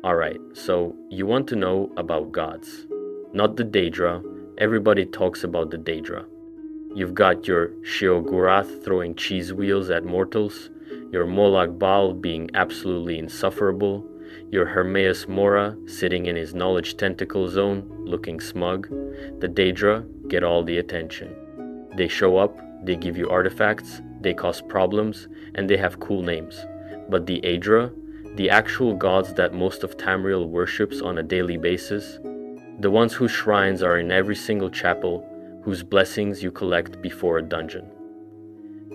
Alright, so you want to know about gods. Not the Daedra. Everybody talks about the Daedra. You've got your Sheogorath throwing cheese wheels at mortals, your Molag Bal being absolutely insufferable, your Hermaeus Mora sitting in his knowledge tentacle zone looking smug. The Daedra get all the attention. They show up, they give you artifacts, they cause problems, and they have cool names. But the Aedra, the actual gods that most of Tamriel worships on a daily basis, the ones whose shrines are in every single chapel, whose blessings you collect before a dungeon.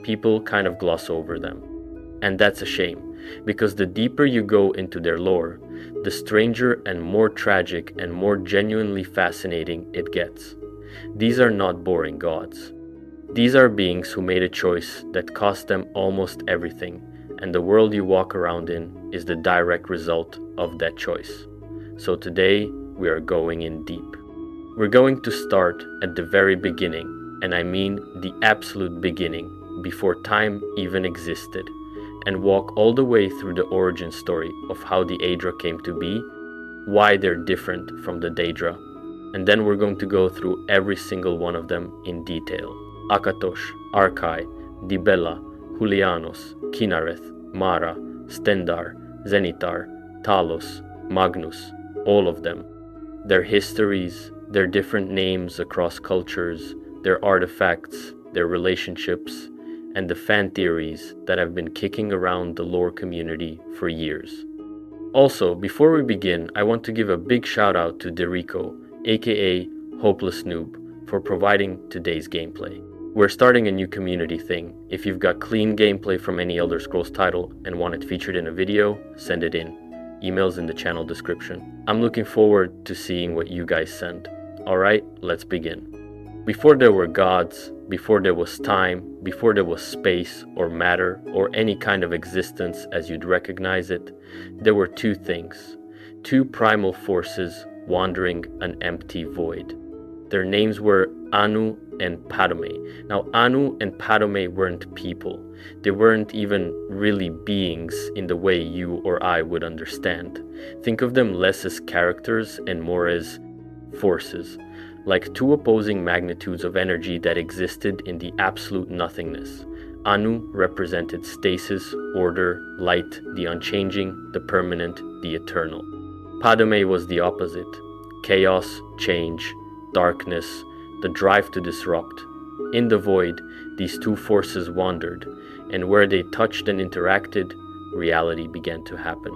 People kind of gloss over them. And that's a shame, because the deeper you go into their lore, the stranger and more tragic and more genuinely fascinating it gets. These are not boring gods. These are beings who made a choice that cost them almost everything, and the world you walk around in is the direct result of that choice. So today, we are going in deep. We're going to start at the very beginning, and I mean the absolute beginning, before time even existed, and walk all the way through the origin story of how the Aedra came to be, why they're different from the Daedra, and then we're going to go through every single one of them in detail. Akatosh, Arkay, Dibella, Julianos, Kynareth, Mara, Stendarr, Zenithar, Talos, Magnus, all of them. Their histories, their different names across cultures, their artifacts, their relationships, and the fan theories that have been kicking around the lore community for years. Also, before we begin, I want to give a big shout out to Derico, aka Hopeless Noob, for providing today's gameplay. We're starting a new community thing. If you've got clean gameplay from any Elder Scrolls title and want it featured in a video, send it in. Email's in the channel description. I'm looking forward to seeing what you guys send. Alright, let's begin. Before there were gods, before there was time, before there was space or matter or any kind of existence as you'd recognize it, there were two things. Two primal forces wandering an empty void. Their names were Anu and Padome. Now, Anu and Padome weren't people. They weren't even really beings in the way you or I would understand. Think of them less as characters and more as forces, like two opposing magnitudes of energy that existed in the absolute nothingness. Anu represented stasis, order, light, the unchanging, the permanent, the eternal. Padome was the opposite. Chaos, change, darkness, the drive to disrupt. In the void, these two forces wandered, and where they touched and interacted, reality began to happen.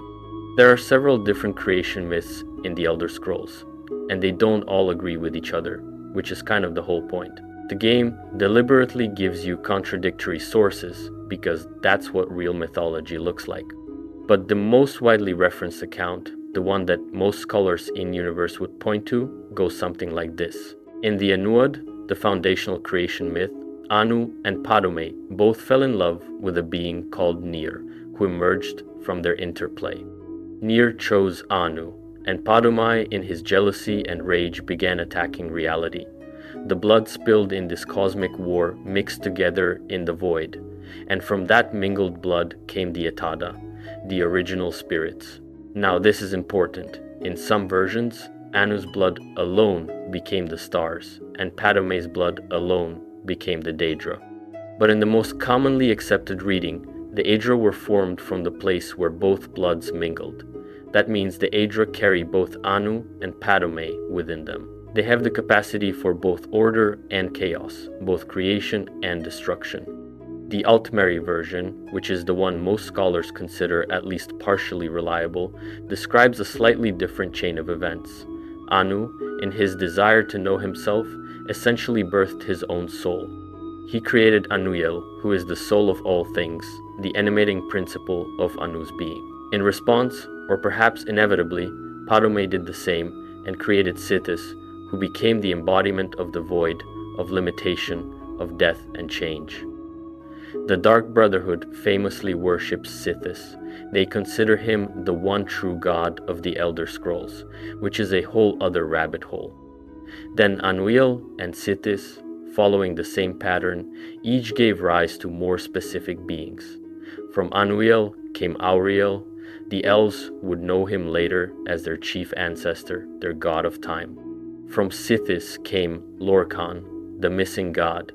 There are several different creation myths in the Elder Scrolls, and they don't all agree with each other, which is kind of the whole point. The game deliberately gives you contradictory sources, because that's what real mythology looks like. But the most widely referenced account, the one that most scholars in universe would point to, goes something like this. In the Anuad, the foundational creation myth, Anu and Padome both fell in love with a being called Nyr, who emerged from their interplay. Nyr chose Anu, and Padome in his jealousy and rage began attacking reality. The blood spilled in this cosmic war mixed together in the void, and from that mingled blood came the Atada, the original spirits. Now this is important. In some versions, Anu's blood alone became the stars, and Padome's blood alone became the Daedra. But in the most commonly accepted reading, the Aedra were formed from the place where both bloods mingled. That means the Aedra carry both Anu and Padome within them. They have the capacity for both order and chaos, both creation and destruction. The Altmeri version, which is the one most scholars consider at least partially reliable, describes a slightly different chain of events. Anu, in his desire to know himself, essentially birthed his own soul. He created Anuiel, who is the soul of all things, the animating principle of Anu's being. In response, or perhaps inevitably, Padome did the same and created Sithis, who became the embodiment of the void, of limitation, of death and change. The Dark Brotherhood famously worships Sithis. They consider him the one true god of the Elder Scrolls, which is a whole other rabbit hole. Then Anuiel and Sithis, following the same pattern, each gave rise to more specific beings. From Anuiel came Auriel, The elves would know him later as their chief ancestor, their god of time. From Sithis came Lorkhan, the missing god,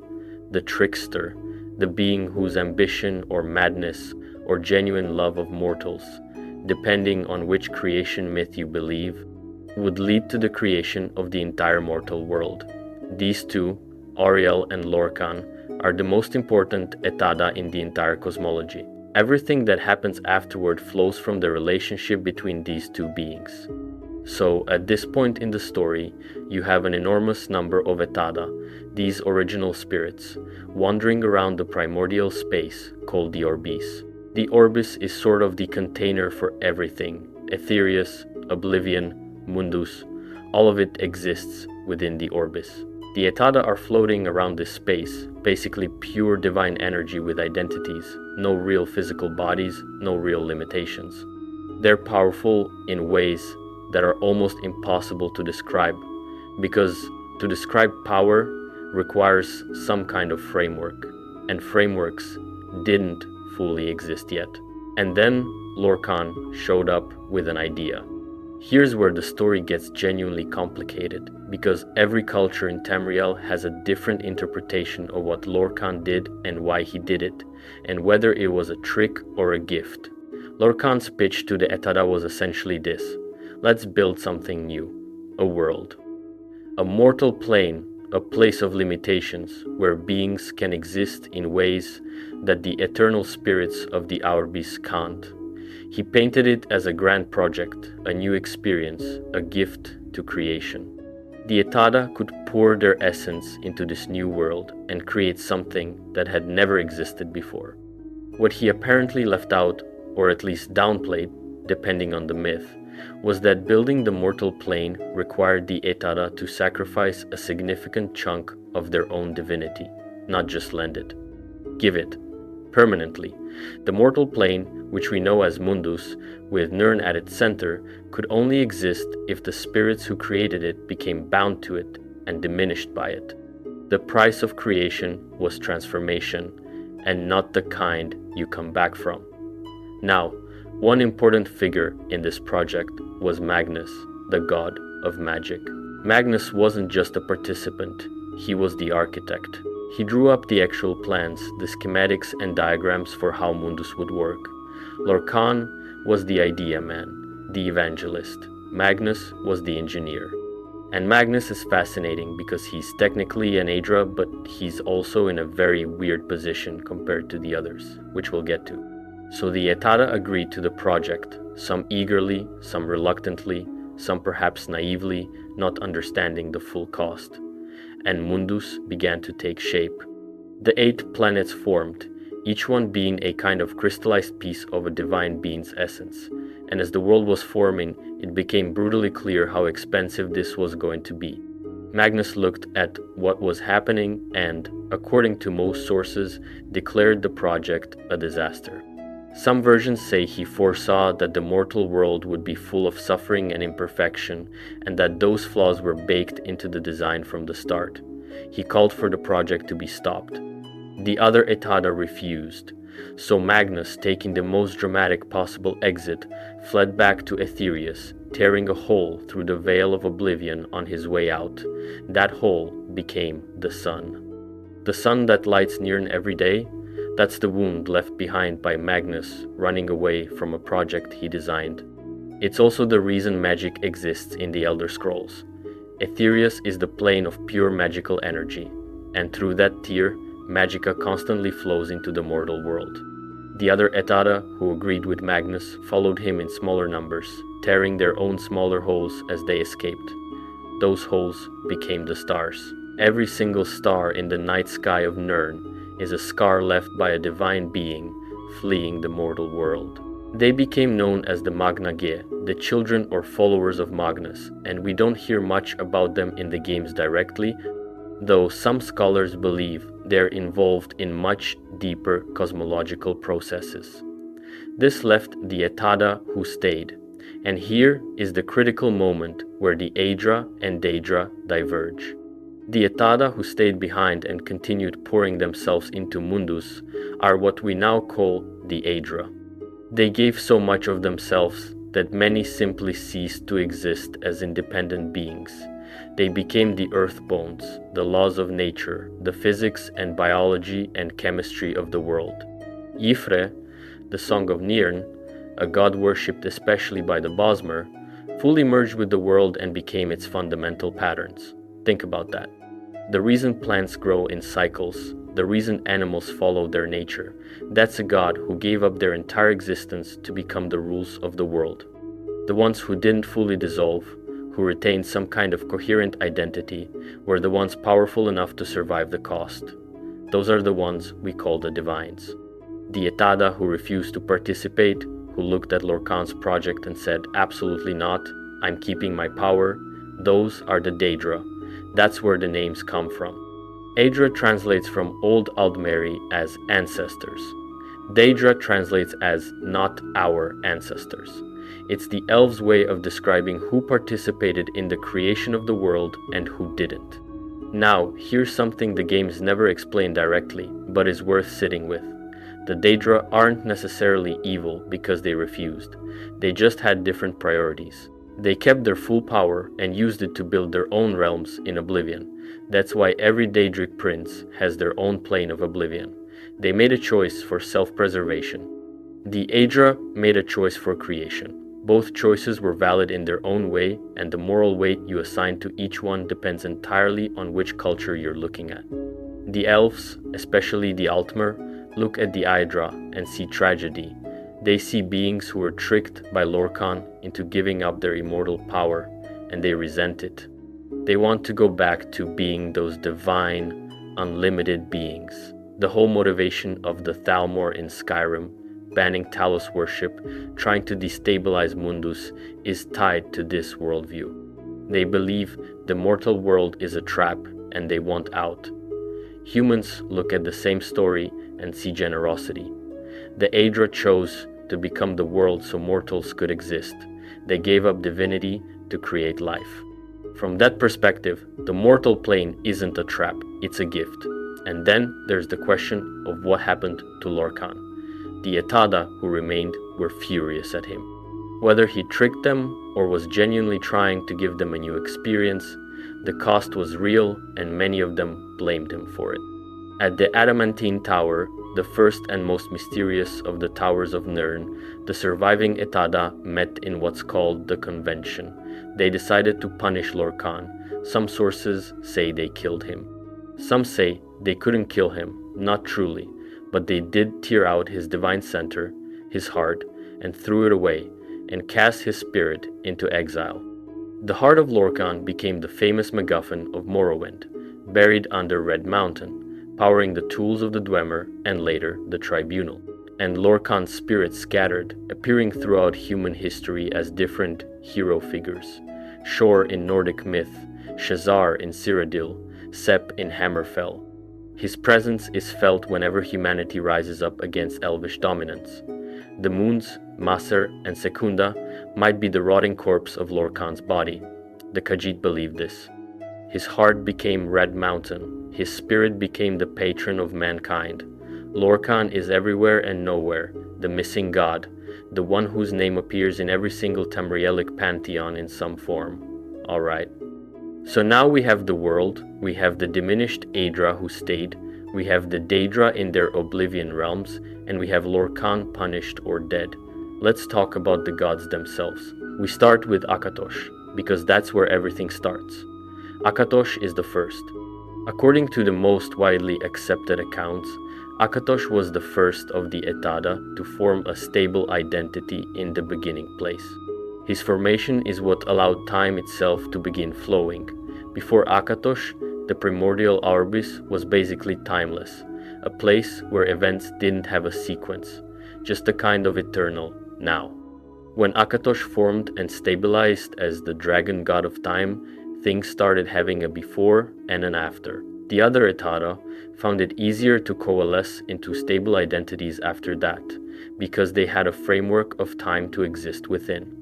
the trickster, the being whose ambition or madness or genuine love of mortals, depending on which creation myth you believe, would lead to the creation of the entire mortal world. These two, Auriel and Lorkhan, are the most important Etada in the entire cosmology. Everything that happens afterward flows from the relationship between these two beings. So, at this point in the story, you have an enormous number of Etada, these original spirits, wandering around the primordial space called the Orbis. The Orbis is sort of the container for everything. Aetherius, Oblivion, Mundus, all of it exists within the Orbis. The Etada are floating around this space, basically pure divine energy with identities, no real physical bodies, no real limitations. They're powerful in ways that are almost impossible to describe, because to describe power requires some kind of framework, and frameworks didn't fully exist yet. And then Lorkhan showed up with an idea. Here's where the story gets genuinely complicated, because every culture in Tamriel has a different interpretation of what Lorkhan did and why he did it, and whether it was a trick or a gift. Lorkhan's pitch to the Etada was essentially this: let's build something new, a world. A mortal plane, a place of limitations, where beings can exist in ways that the eternal spirits of the Orbis can't. He painted it as a grand project, a new experience, a gift to creation. The Etada could pour their essence into this new world and create something that had never existed before. What he apparently left out, or at least downplayed, depending on the myth, was that building the mortal plane required the Etada to sacrifice a significant chunk of their own divinity, not just lend it. Give it. Permanently. The mortal plane, which we know as Mundus, with Nirn at its center, could only exist if the spirits who created it became bound to it and diminished by it. The price of creation was transformation, and not the kind you come back from. Now, one important figure in this project was Magnus, the god of magic. Magnus wasn't just a participant, he was the architect. He drew up the actual plans, the schematics and diagrams for how Mundus would work. Lorkhan was the idea man, the evangelist. Magnus was the engineer. And Magnus is fascinating because he's technically an Aedra, but he's also in a very weird position compared to the others, which we'll get to. So the Etada agreed to the project, some eagerly, some reluctantly, some perhaps naively, not understanding the full cost. And Mundus began to take shape. The 8 planets formed, each one being a kind of crystallized piece of a divine being's essence. And as the world was forming, it became brutally clear how expensive this was going to be. Magnus looked at what was happening and, according to most sources, declared the project a disaster. Some versions say he foresaw that the mortal world would be full of suffering and imperfection, and that those flaws were baked into the design from the start. He called for the project to be stopped. The other Etada refused, so Magnus, taking the most dramatic possible exit, fled back to Aetherius, tearing a hole through the veil of oblivion on his way out. That hole became the sun. The sun that lights Nirn every day? That's the wound left behind by Magnus running away from a project he designed. It's also the reason magic exists in the Elder Scrolls. Aetherius is the plane of pure magical energy, and through that tier, magicka constantly flows into the mortal world. The other Etada, who agreed with Magnus, followed him in smaller numbers, tearing their own smaller holes as they escaped. Those holes became the stars. Every single star in the night sky of Nirn is a scar left by a divine being fleeing the mortal world. They became known as the Magnage, the children or followers of Magnus, and we don't hear much about them in the games directly, though some scholars believe they're involved in much deeper cosmological processes. This left the Etada who stayed, and here is the critical moment where the Aedra and Daedra diverge. The Etada who stayed behind and continued pouring themselves into Mundus are what we now call the Aedra. They gave so much of themselves that many simply ceased to exist as independent beings. They became the earth bones, the laws of nature, the physics and biology and chemistry of the world. Yfre, the Song of Nirn, a god worshipped especially by the Bosmer, fully merged with the world and became its fundamental patterns. Think about that. The reason plants grow in cycles, the reason animals follow their nature, that's a god who gave up their entire existence to become the rules of the world. The ones who didn't fully dissolve, who retained some kind of coherent identity, were the ones powerful enough to survive the cost. Those are the ones we call the divines. The Etada who refused to participate, who looked at Lorkhan's project and said, absolutely not, I'm keeping my power, those are the Daedra. That's where the names come from. Aedra translates from Old Aldmeri as ancestors. Daedra translates as not our ancestors. It's the elves' way of describing who participated in the creation of the world and who didn't. Now, here's something the games never explain directly, but is worth sitting with. The Daedra aren't necessarily evil because they refused. They just had different priorities. They kept their full power and used it to build their own realms in Oblivion. That's why every Daedric prince has their own plane of Oblivion. They made a choice for self-preservation. The Aedra made a choice for creation. Both choices were valid in their own way, and the moral weight you assign to each one depends entirely on which culture you're looking at. The elves, especially the Altmer, look at the Aedra and see tragedy. They see beings who were tricked by Lorkhan into giving up their immortal power, and they resent it. They want to go back to being those divine, unlimited beings. The whole motivation of the Thalmor in Skyrim, banning Talos worship, trying to destabilize Mundus, is tied to this worldview. They believe the mortal world is a trap and they want out. Humans look at the same story and see generosity. The Aedra chose to become the world so mortals could exist. They gave up divinity to create life. From that perspective, the mortal plane isn't a trap, it's a gift. And then there's the question of what happened to Lorkhan. The Etada who remained were furious at him. Whether he tricked them or was genuinely trying to give them a new experience, the cost was real and many of them blamed him for it. At the Adamantine Tower, the first and most mysterious of the towers of Nirn, the surviving Etada met in what's called the Convention. They decided to punish Lorkhan. Some sources say they killed him. Some say they couldn't kill him, not truly, but they did tear out his divine center, his heart, and threw it away, and cast his spirit into exile. The heart of Lorkhan became the famous MacGuffin of Morrowind, buried under Red Mountain, powering the tools of the Dwemer and later the Tribunal. And Lorkhan's spirit scattered, appearing throughout human history as different hero figures. Shor in Nordic myth, Shazar in Cyrodiil, Sep in Hammerfell. His presence is felt whenever humanity rises up against elvish dominance. The moons, Maser and Secunda, might be the rotting corpse of Lorkhan's body. The Khajiit believed this. His heart became Red Mountain. His spirit became the patron of mankind. Lorkhan is everywhere and nowhere, the missing god, the one whose name appears in every single Tamrielic pantheon in some form. Alright. So now we have the world, we have the diminished Aedra who stayed, we have the Daedra in their Oblivion realms, and we have Lorkhan punished or dead. Let's talk about the gods themselves. We start with Akatosh, because that's where everything starts. Akatosh is the first. According to the most widely accepted accounts, Akatosh was the first of the Etada to form a stable identity in the beginning place. His formation is what allowed time itself to begin flowing. Before Akatosh, the primordial Orbis was basically timeless, a place where events didn't have a sequence, just a kind of eternal now. When Akatosh formed and stabilized as the dragon god of time, things started having a before and an after. The other Etada found it easier to coalesce into stable identities after that, because they had a framework of time to exist within.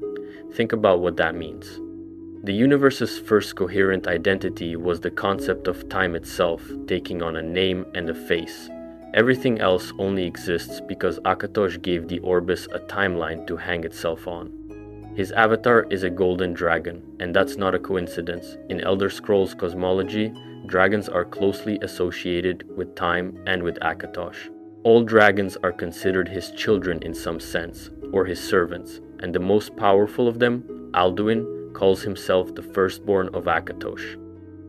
Think about what that means. The universe's first coherent identity was the concept of time itself taking on a name and a face. Everything else only exists because Akatosh gave the Orbis a timeline to hang itself on. His avatar is a golden dragon, and that's not a coincidence. In Elder Scrolls cosmology, dragons are closely associated with time and with Akatosh. All dragons are considered his children in some sense, or his servants, and the most powerful of them, Alduin, calls himself the firstborn of Akatosh.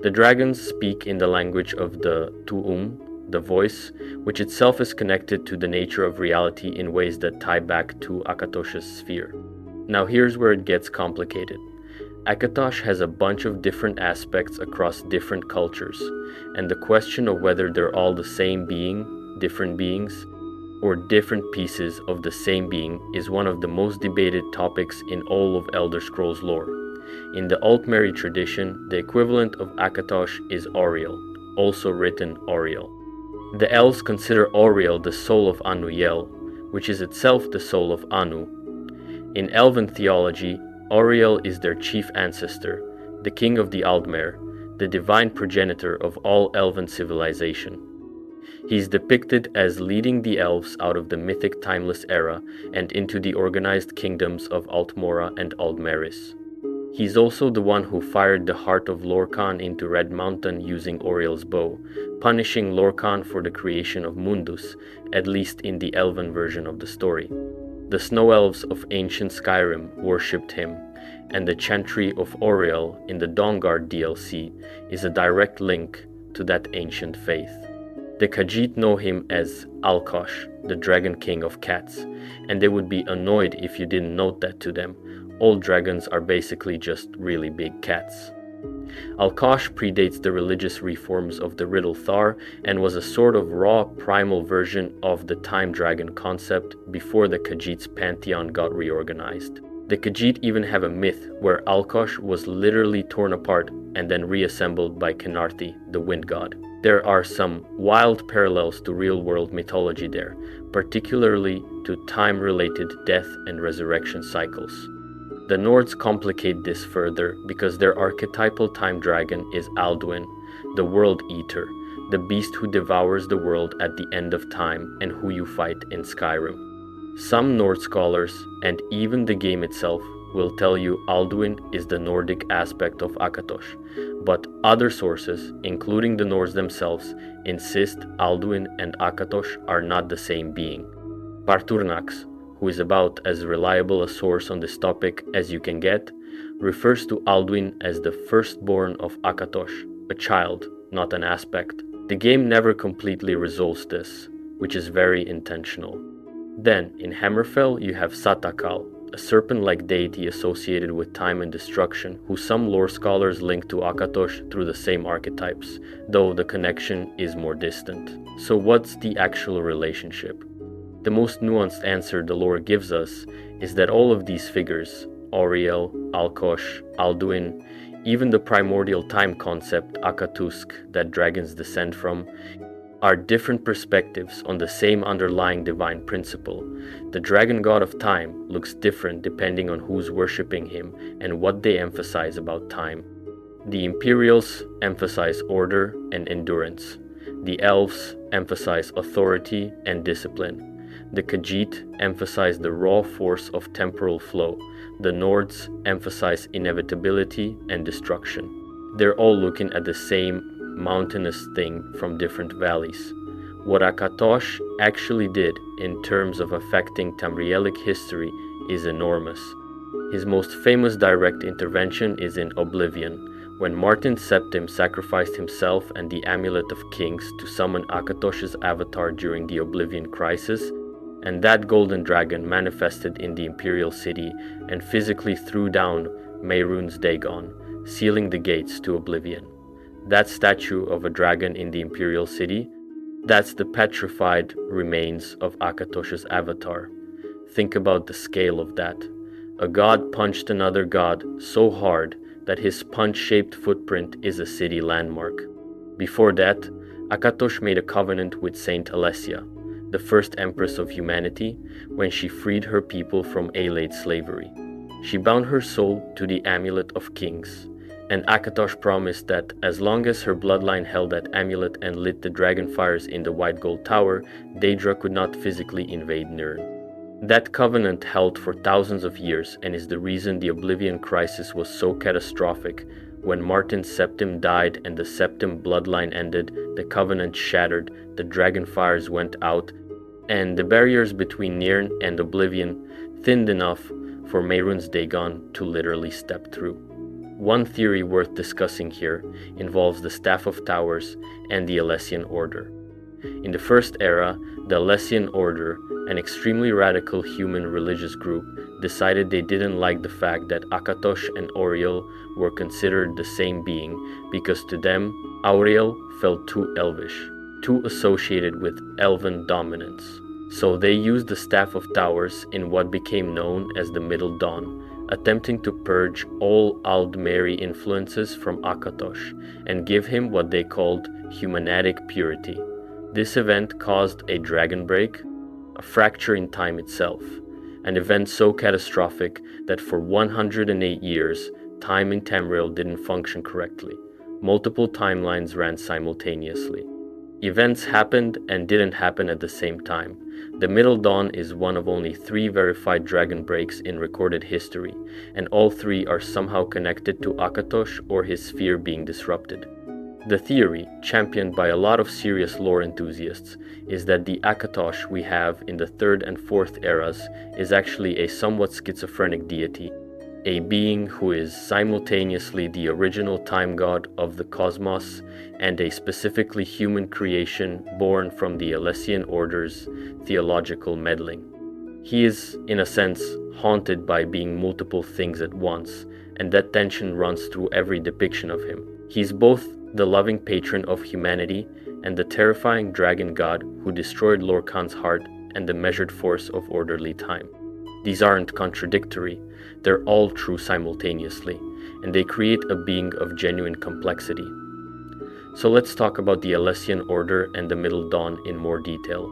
The dragons speak in the language of the Thu'um, the voice, which itself is connected to the nature of reality in ways that tie back to Akatosh's sphere. Now here's where it gets complicated. Akatosh has a bunch of different aspects across different cultures, and the question of whether they're all the same being, different beings, or different pieces of the same being is one of the most debated topics in all of Elder Scrolls lore. In the Altmeri tradition, the equivalent of Akatosh is Auriel, also written Auriel. The elves consider Auriel the soul of Anu-Yel, which is itself the soul of Anu. In elven theology, Auriel is their chief ancestor, the king of the Aldmer, the divine progenitor of all elven civilization. He is depicted as leading the elves out of the mythic timeless era and into the organized kingdoms of Altmora and Aldmeris. He's also the one who fired the heart of Lorkhan into Red Mountain using Auriel's bow, punishing Lorkhan for the creation of Mundus, at least in the elven version of the story. The snow elves of ancient Skyrim worshipped him, and the chantry of Auriel in the Dawnguard DLC is a direct link to that ancient faith. The Khajiit know him as Alkosh, the Dragon King of Cats, and they would be annoyed if you didn't note that to them. All dragons are basically just really big cats. Alkosh predates the religious reforms of the Riddle Thar and was a sort of raw primal version of the time dragon concept before the Khajiit's pantheon got reorganized. The Khajiit even have a myth where Alkosh was literally torn apart and then reassembled by Kynareth, the wind god. There are some wild parallels to real-world mythology there, particularly to time-related death and resurrection cycles. The Nords complicate this further because their archetypal time dragon is Alduin, the World Eater, the beast who devours the world at the end of time and who you fight in Skyrim. Some Nord scholars, and even the game itself, will tell you Alduin is the Nordic aspect of Akatosh, but other sources, including the Nords themselves, insist Alduin and Akatosh are not the same being. Parturnax, who is about as reliable a source on this topic as you can get, refers to Alduin as the firstborn of Akatosh, a child, not an aspect. The game never completely resolves this, which is very intentional. Then, in Hammerfell, you have Satakal, a serpent-like deity associated with time and destruction, who some lore scholars link to Akatosh through the same archetypes, though the connection is more distant. So what's the actual relationship? The most nuanced answer the lore gives us is that all of these figures, Auriel, Alkosh, Alduin, even the primordial time concept Akatusk that dragons descend from, are different perspectives on the same underlying divine principle. The dragon god of time looks different depending on who's worshipping him and what they emphasize about time. The Imperials emphasize order and endurance. The Elves emphasize authority and discipline. The Khajiit emphasize the raw force of temporal flow. The Nords emphasize inevitability and destruction. They're all looking at the same mountainous thing from different valleys. What Akatosh actually did in terms of affecting Tamrielic history is enormous. His most famous direct intervention is in Oblivion, when Martin Septim sacrificed himself and the Amulet of Kings to summon Akatosh's avatar during the Oblivion crisis, and that golden dragon manifested in the Imperial City and physically threw down Mehrunes Dagon, sealing the gates to Oblivion. That statue of a dragon in the Imperial City, that's the petrified remains of Akatosh's avatar. Think about the scale of that. A god punched another god so hard that his punch-shaped footprint is a city landmark. Before that, Akatosh made a covenant with Saint Alessia, the first empress of humanity, when she freed her people from Aelade slavery. She bound her soul to the Amulet of Kings, and Akatosh promised that as long as her bloodline held that amulet and lit the dragon fires in the White Gold Tower, Daedra could not physically invade Nirn. That covenant held for thousands of years and is the reason the Oblivion Crisis was so catastrophic. When Martin's septim died and the septim bloodline ended, the covenant shattered, the dragon fires went out, and the barriers between Nirn and Oblivion thinned enough for Mehrunes Dagon to literally step through. One theory worth discussing here involves the Staff of Towers and the Alessian Order. In the First Era, the Alessian Order, an extremely radical human religious group, decided they didn't like the fact that Akatosh and Auriel were considered the same being because to them, Auriel felt too elvish, too associated with elven dominance. So they used the Staff of Towers in what became known as the Middle Dawn, attempting to purge all Aldmeri influences from Akatosh and give him what they called humanatic purity. This event caused a dragon break, a fracture in time itself, an event so catastrophic that for 108 years, time in Tamriel didn't function correctly. Multiple timelines ran simultaneously. Events happened and didn't happen at the same time. The Middle Dawn is one of only 3 verified dragon breaks in recorded history, and all 3 are somehow connected to Akatosh or his sphere being disrupted. The theory, championed by a lot of serious lore enthusiasts, is that the Akatosh we have in the 3rd and 4th eras is actually a somewhat schizophrenic deity, a being who is simultaneously the original time god of the cosmos and a specifically human creation born from the Alessian Order's theological meddling. He is, in a sense, haunted by being multiple things at once, and that tension runs through every depiction of him. He's both the loving patron of humanity and the terrifying dragon god who destroyed Lorkhan's heart and the measured force of orderly time. These aren't contradictory, they're all true simultaneously, and they create a being of genuine complexity. So let's talk about the Alessian Order and the Middle Dawn in more detail,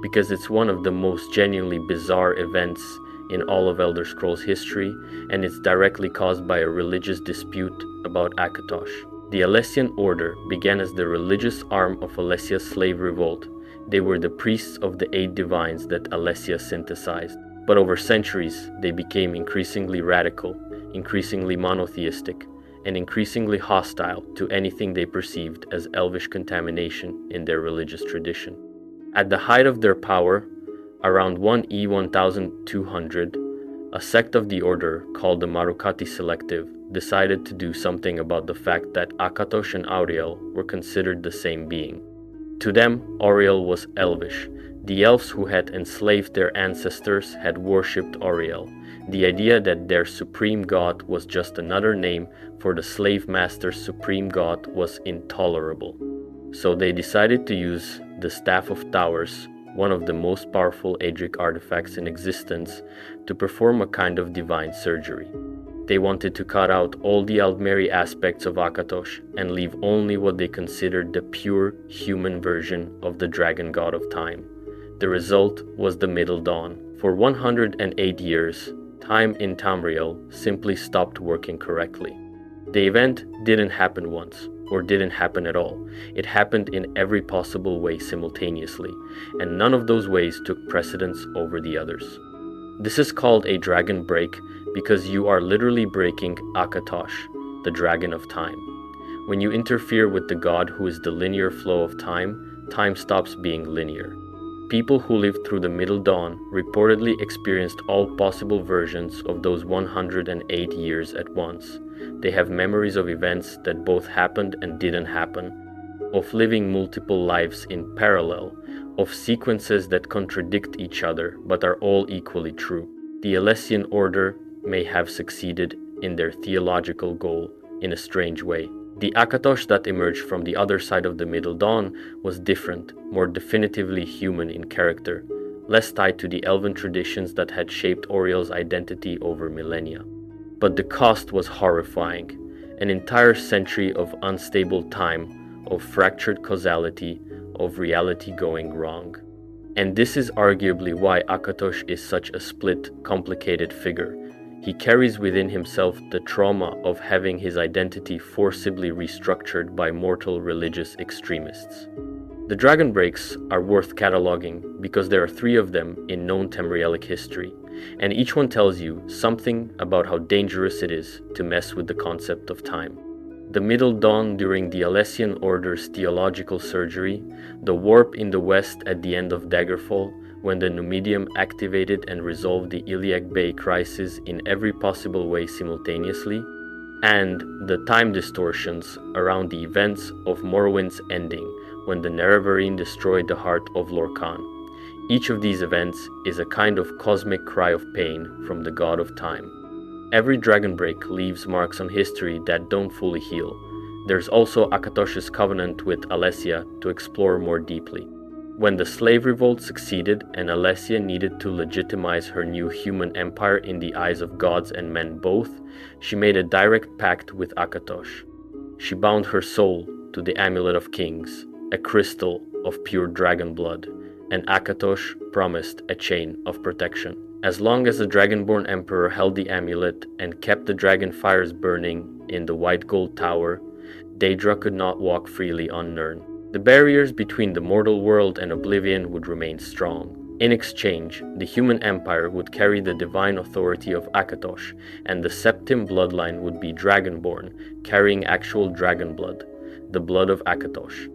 because it's one of the most genuinely bizarre events in all of Elder Scrolls history, and it's directly caused by a religious dispute about Akatosh. The Alessian Order began as the religious arm of Alessia's slave revolt. They were the priests of the 8 divines that Alessia synthesized. But over centuries, they became increasingly radical, increasingly monotheistic, and increasingly hostile to anything they perceived as elvish contamination in their religious tradition. At the height of their power, around 1E 1200, a sect of the Order called the Marukati Selective decided to do something about the fact that Akatosh and Auriel were considered the same being. To them, Auriel was elvish. The elves who had enslaved their ancestors had worshipped Auriel. The idea that their supreme god was just another name for the slave master's supreme god was intolerable. So they decided to use the Staff of Towers, one of the most powerful Aedric artifacts in existence, to perform a kind of divine surgery. They wanted to cut out all the Aldmeri aspects of Akatosh and leave only what they considered the pure human version of the dragon god of time. The result was the Middle Dawn. For 108 years, time in Tamriel simply stopped working correctly. The event didn't happen once, or didn't happen at all. It happened in every possible way simultaneously, and none of those ways took precedence over the others. This is called a dragon break because you are literally breaking Akatosh, the dragon of time. When you interfere with the god who is the linear flow of time, time stops being linear. People who lived through the Middle Dawn reportedly experienced all possible versions of those 108 years at once. They have memories of events that both happened and didn't happen, of living multiple lives in parallel, of sequences that contradict each other but are all equally true. The Alessian Order may have succeeded in their theological goal in a strange way. The Akatosh that emerged from the other side of the Middle Dawn was different, more definitively human in character, less tied to the elven traditions that had shaped Auriel's identity over millennia. But the cost was horrifying, an entire century of unstable time, of fractured causality, of reality going wrong. And this is arguably why Akatosh is such a split, complicated figure. He carries within himself the trauma of having his identity forcibly restructured by mortal religious extremists. The dragon breaks are worth cataloging because there are 3 of them in known Tamrielic history, and each one tells you something about how dangerous it is to mess with the concept of time. The Middle Dawn during the Alessian Order's theological surgery, the warp in the west at the end of Daggerfall, when the Numidium activated and resolved the Iliac Bay crisis in every possible way simultaneously, and the time distortions around the events of Morrowind's ending, when the Nerevarine destroyed the heart of Lorkhan. Each of these events is a kind of cosmic cry of pain from the god of time. Every dragon break leaves marks on history that don't fully heal. There's also Akatosh's covenant with Alessia to explore more deeply. When the slave revolt succeeded and Alessia needed to legitimize her new human empire in the eyes of gods and men both, she made a direct pact with Akatosh. She bound her soul to the Amulet of Kings, a crystal of pure dragon blood, and Akatosh promised a chain of protection. As long as the Dragonborn Emperor held the amulet and kept the dragon fires burning in the white gold tower, Daedra could not walk freely on Nirn. The barriers between the mortal world and oblivion would remain strong. In exchange, the human empire would carry the divine authority of Akatosh, and the Septim bloodline would be Dragonborn, carrying actual dragon blood, the blood of Akatosh.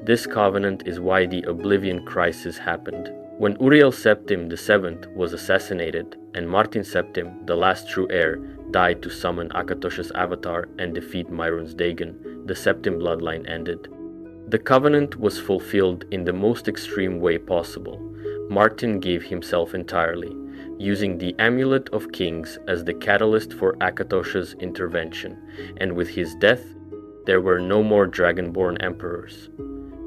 This covenant is why the Oblivion Crisis happened. When Uriel Septim VII was assassinated, and Martin Septim, the last true heir, died to summon Akatosh's avatar and defeat Myrun's Dagon, the Septim bloodline ended. The covenant was fulfilled in the most extreme way possible. Martin gave himself entirely, using the Amulet of Kings as the catalyst for Akatosh's intervention, and with his death, there were no more Dragonborn emperors.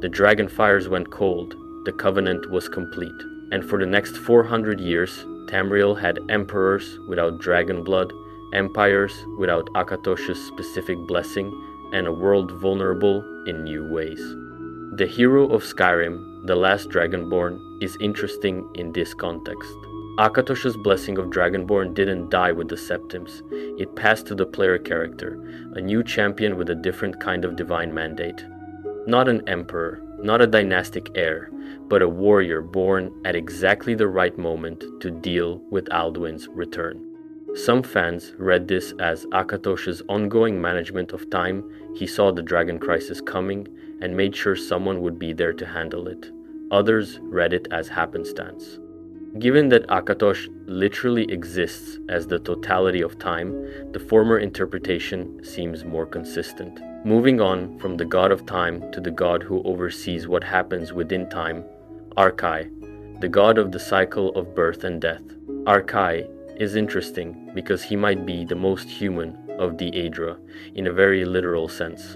The dragon fires went cold, the covenant was complete, and for the next 400 years, Tamriel had emperors without dragon blood, empires without Akatosh's specific blessing, and a world vulnerable in new ways. The hero of Skyrim, the last Dragonborn, is interesting in this context. Akatosh's blessing of Dragonborn didn't die with the Septims, it passed to the player character, a new champion with a different kind of divine mandate. Not an emperor, not a dynastic heir, but a warrior born at exactly the right moment to deal with Alduin's return. Some fans read this as Akatosh's ongoing management of time. He saw the dragon crisis coming and made sure someone would be there to handle it. Others read it as happenstance. Given that Akatosh literally exists as the totality of time, the former interpretation seems more consistent. Moving on from the god of time to the god who oversees what happens within time, Arkay, the god of the cycle of birth and death. Arkay is interesting because he might be the most human of the Aedra in a very literal sense.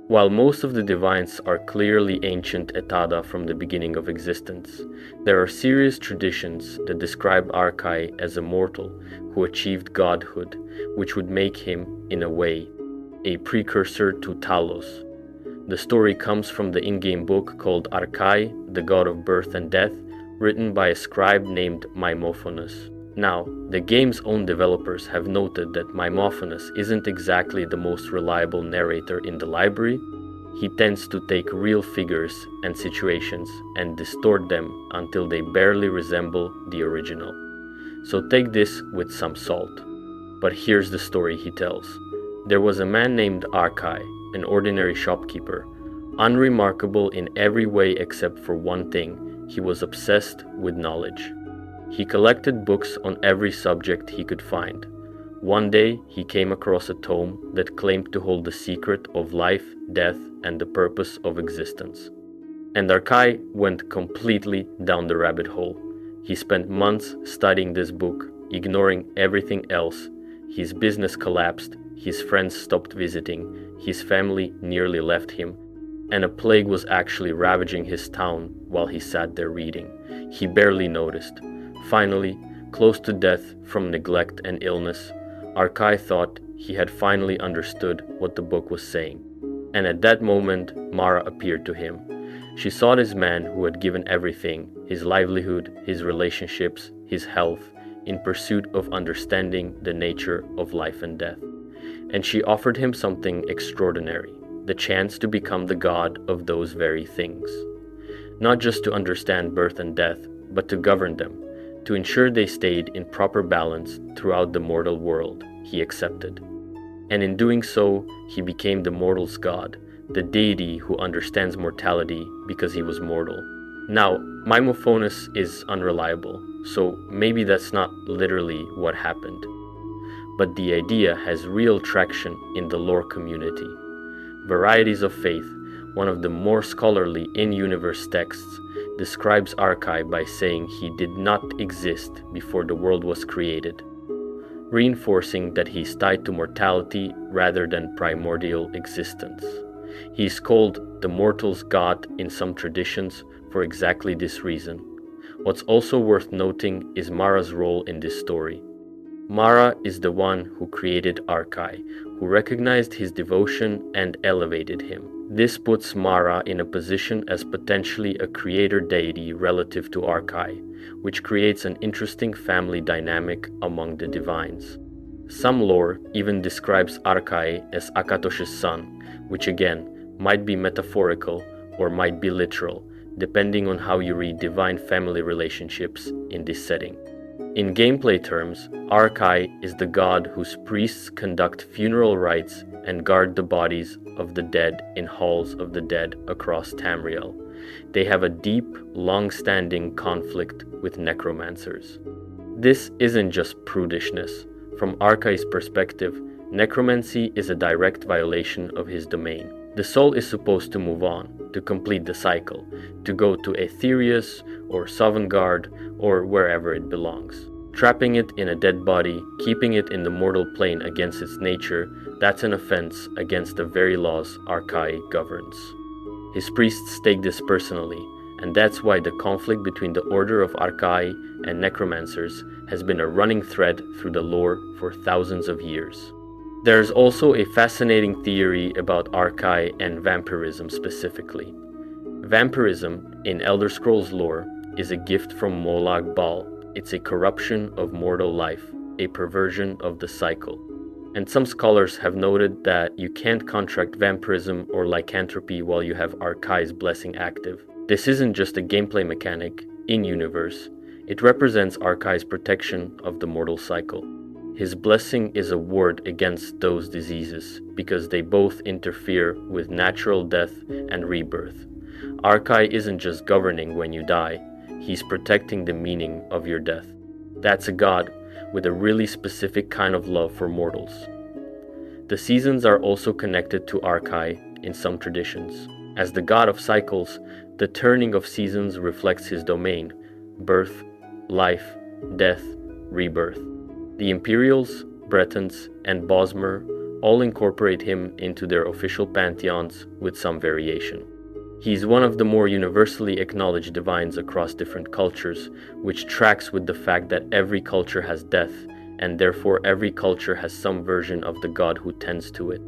While most of the divines are clearly ancient Etada from the beginning of existence, there are serious traditions that describe Arkay as a mortal who achieved godhood, which would make him, in a way, a precursor to Talos. The story comes from the in-game book called Arkay, the god of birth and death, written by a scribe named Mimophonus. Now, the game's own developers have noted that Mimophonus isn't exactly the most reliable narrator in the library. He tends to take real figures and situations and distort them until they barely resemble the original. So take this with some salt. But here's the story he tells. There was a man named Arkay, an ordinary shopkeeper, unremarkable in every way except for one thing: he was obsessed with knowledge. He collected books on every subject he could find. One day, he came across a tome that claimed to hold the secret of life, death, and the purpose of existence. And Arkay went completely down the rabbit hole. He spent months studying this book, ignoring everything else. His business collapsed, his friends stopped visiting, his family nearly left him, and a plague was actually ravaging his town while he sat there reading. He barely noticed. Finally, close to death from neglect and illness, Arkay thought he had finally understood what the book was saying. And at that moment, Mara appeared to him. She saw this man who had given everything, his livelihood, his relationships, his health, in pursuit of understanding the nature of life and death. And she offered him something extraordinary, the chance to become the god of those very things. Not just to understand birth and death, but to govern them, to ensure they stayed in proper balance throughout the mortal world. He accepted. And in doing so, he became the mortal's god, the deity who understands mortality because he was mortal. Now, Mimophonus is unreliable, so maybe that's not literally what happened. But the idea has real traction in the lore community. Varieties of Faith, one of the more scholarly in-universe texts, describes Arkay by saying he did not exist before the world was created, reinforcing that he is tied to mortality rather than primordial existence. He is called the mortal's god in some traditions for exactly this reason. What's also worth noting is Mara's role in this story. Mara is the one who created Arkay, who recognized his devotion and elevated him. This puts Mara in a position as potentially a creator deity relative to Arkay, which creates an interesting family dynamic among the divines. Some lore even describes Arkay as Akatosh's son, which again might be metaphorical or might be literal, depending on how you read divine family relationships in this setting. In gameplay terms, Arkay is the god whose priests conduct funeral rites and guard the bodies of the dead in halls of the dead across Tamriel. They have a deep, long-standing conflict with necromancers. This isn't just prudishness. From Arkay's perspective, necromancy is a direct violation of his domain. The soul is supposed to move on, to complete the cycle, to go to Aetherius or Sovngarde or wherever it belongs. Trapping it in a dead body, keeping it in the mortal plane against its nature, that's an offense against the very laws Arkay governs. His priests take this personally, and that's why the conflict between the Order of Arkay and necromancers has been a running thread through the lore for thousands of years. There's also a fascinating theory about Arkay and vampirism specifically. Vampirism, in Elder Scrolls lore, is a gift from Molag Bal. It's a corruption of mortal life, a perversion of the cycle. And some scholars have noted that you can't contract vampirism or lycanthropy while you have Arkay's blessing active. This isn't just a gameplay mechanic in-universe, it represents Arkay's protection of the mortal cycle. His blessing is a ward against those diseases, because they both interfere with natural death and rebirth. Arkay isn't just governing when you die, he's protecting the meaning of your death. That's a god with a really specific kind of love for mortals. The seasons are also connected to Arkay in some traditions. As the god of cycles, the turning of seasons reflects his domain: birth, life, death, rebirth. The Imperials, Bretons, and Bosmer all incorporate him into their official pantheons with some variation. He is one of the more universally acknowledged divines across different cultures, which tracks with the fact that every culture has death, and therefore every culture has some version of the god who tends to it.